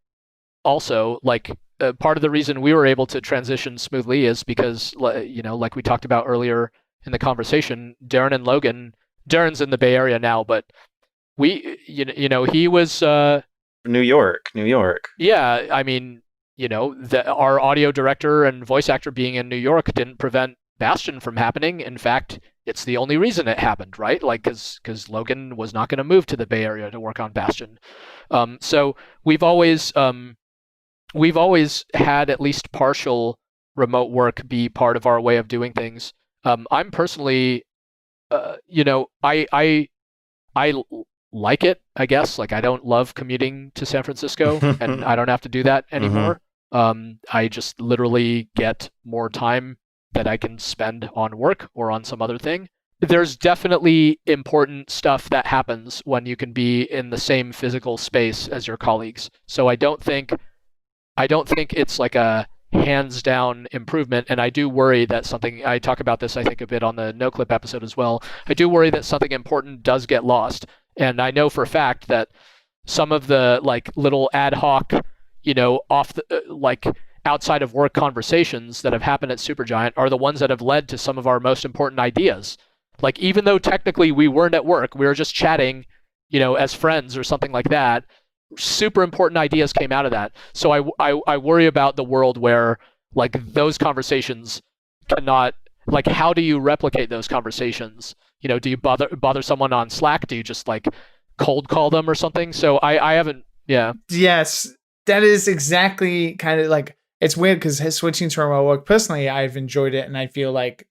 Also, like part of the reason we were able to transition smoothly is because, like we talked about earlier in the conversation, Darren and Logan. Darren's in the Bay Area now, but he was New York. Yeah, I mean, our audio director and voice actor being in New York didn't prevent Bastion from happening. In fact, it's the only reason it happened, right? Like, because Logan was not going to move to the Bay Area to work on Bastion. So we've always had at least partial remote work be part of our way of doing things. I'm personally, I like it, I guess. Like, I don't love commuting to San Francisco, and I don't have to do that anymore. I just literally get more time that I can spend on work or on some other thing. There's definitely important stuff that happens when you can be in the same physical space as your colleagues. So I don't think it's like a hands down improvement. And I do worry that something, I talk about this, I think, a bit on the NoClip episode as well. I do worry that something important does get lost. And I know for a fact that some of the like little ad hoc, off the, like outside of work conversations that have happened at Supergiant are the ones that have led to some of our most important ideas. Like, even though technically we weren't at work, we were just chatting, as friends or something like that, super important ideas came out of that. So I worry about the world where like those conversations cannot, like, how do you replicate those conversations? Do you bother someone on Slack? Do you just like cold call them or something? So I haven't, yeah. Yes, that is exactly kind of like, it's weird because switching to remote work, personally, I've enjoyed it, and I feel like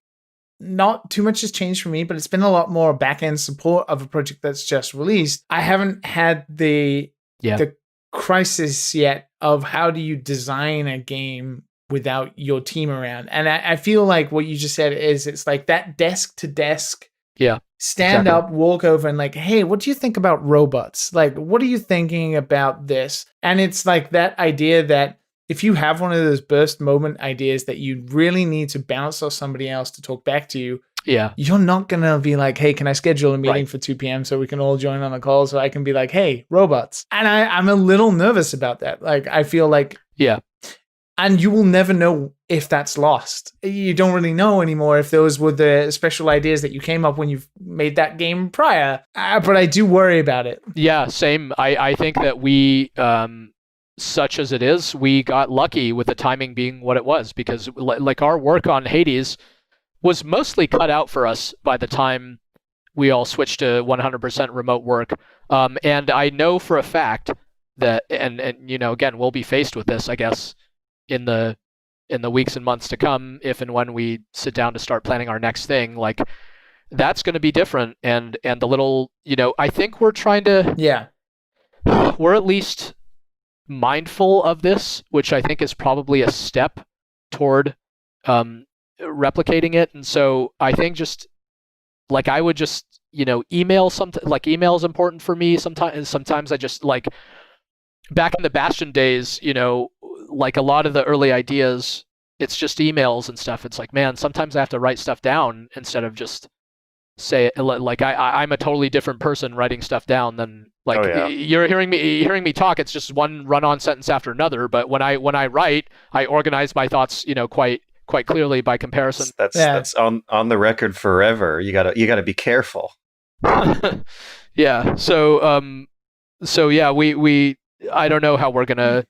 not too much has changed for me, but it's been a lot more back-end support of a project that's just released. I haven't had the crisis yet of how do you design a game without your team around. And I feel like what you just said is, it's like that desk to desk. Yeah. Stand up, walk over, and like, hey, what do you think about robots? Like, what are you thinking about this? And it's like that idea that if you have one of those burst moment ideas that you really need to bounce off somebody else to talk back to you, you're not going to be like, hey, can I schedule a meeting for 2 p.m. so we can all join on a call so I can be like, hey, robots. And I'm a little nervous about that. Like, I feel like, and you will never know if that's lost. You don't really know anymore if those were the special ideas that you came up when you've made that game prior. But I do worry about it. Yeah, same. I think that we, such as it is, we got lucky with the timing being what it was, because like our work on Hades was mostly cut out for us by the time we all switched to 100% remote work. And I know for a fact that, and again, we'll be faced with this, I guess, in the weeks and months to come, if and when we sit down to start planning our next thing, like that's going to be different. And the little, I think we're trying to, we're at least mindful of this, which I think is probably a step toward replicating it. And so I think just like I would just email something, like email is important for me sometimes I just like, back in the Bastion days, like a lot of the early ideas, it's just emails and stuff. It's like, man, sometimes I have to write stuff down instead of just say it. Like I'm a totally different person writing stuff down than like you're hearing me talk. It's just one run-on sentence after another. But when I write, I organize my thoughts, quite clearly by comparison. That's on the record forever. You gotta be careful. Yeah. So yeah, we I don't know how we're gonna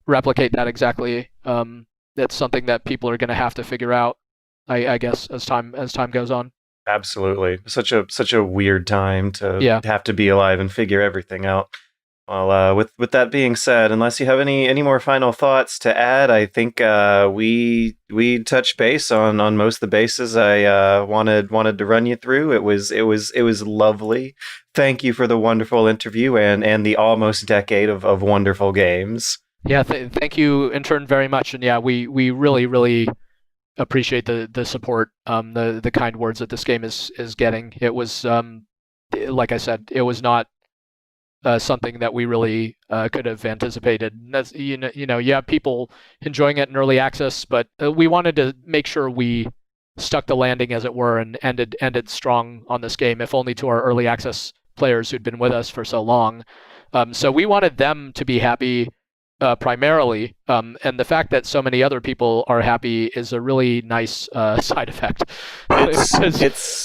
replicate that exactly. That's something that people are gonna have to figure out, I guess, as time goes on. Absolutely. Such a weird time to have to be alive and figure everything out. Well, with that being said, unless you have any more final thoughts to add, I think we touched base on most of the bases I wanted to run you through. It was lovely. Thank you for the wonderful interview and the almost decade of wonderful games. Yeah, thank you, intern, very much. And yeah, we really, really appreciate the support, the kind words that this game is getting. It was, like I said, it was not something that we really could have anticipated. And that's, you have people enjoying it in early access, but we wanted to make sure we stuck the landing, as it were, and ended strong on this game, if only to our early access players who'd been with us for so long. So we wanted them to be happy primarily, and the fact that so many other people are happy is a really nice side effect.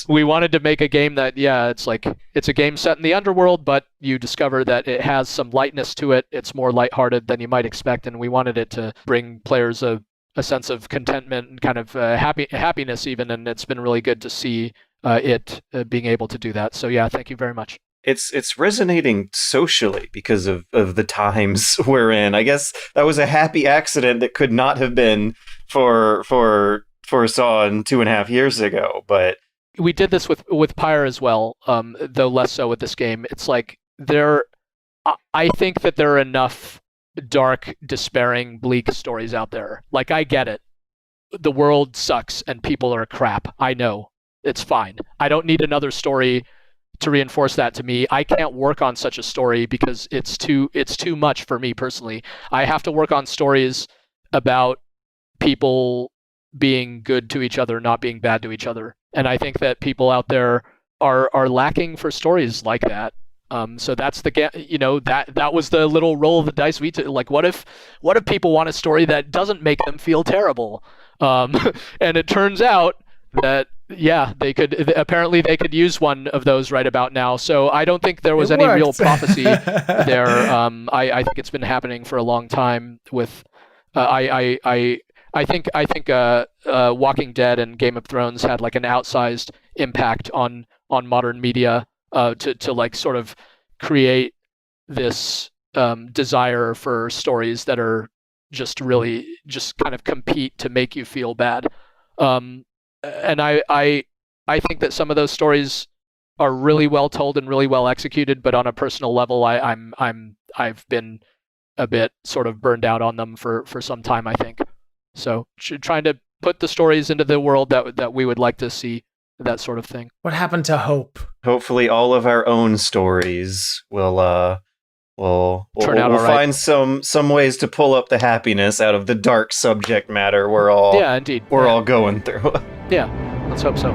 We wanted to make a game that, it's a game set in the underworld, but you discover that it has some lightness to it. It's more lighthearted than you might expect, and we wanted it to bring players a sense of contentment and kind of happiness even, and it's been really good to see it being able to do that. So yeah, thank you very much. It's resonating socially because of the times we're in. I guess that was a happy accident that could not have been foresaw 2.5 years ago. But we did this with Pyre as well, though less so with this game. It's like I think that there are enough dark, despairing, bleak stories out there. Like, I get it. The world sucks and people are crap. I know. It's fine. I don't need another story to reinforce that to me. I can't work on such a story because it's too much for me personally. I have to work on stories about people being good to each other, not being bad to each other. And I think that people out there are lacking for stories like that. So that's that was the little roll of the dice we took. Like, what if people want a story that doesn't make them feel terrible? And it turns out that they could use one of those right about now. So I don't think there was any real prophecy there. I think it's been happening for a long time. With I think Walking Dead and Game of Thrones had like an outsized impact on modern media to like sort of create this desire for stories that are just kind of compete to make you feel bad. And I think that some of those stories are really well told and really well executed, but on a personal level, I've been a bit sort of burned out on them for some time, I think. So trying to put the stories into the world that we would like to see, that sort of thing. What happened to hope? Hopefully, all of our own stories will turn out all right. Find some ways to pull up the happiness out of the dark subject matter we're all indeed. We're all going through. Yeah, let's hope so.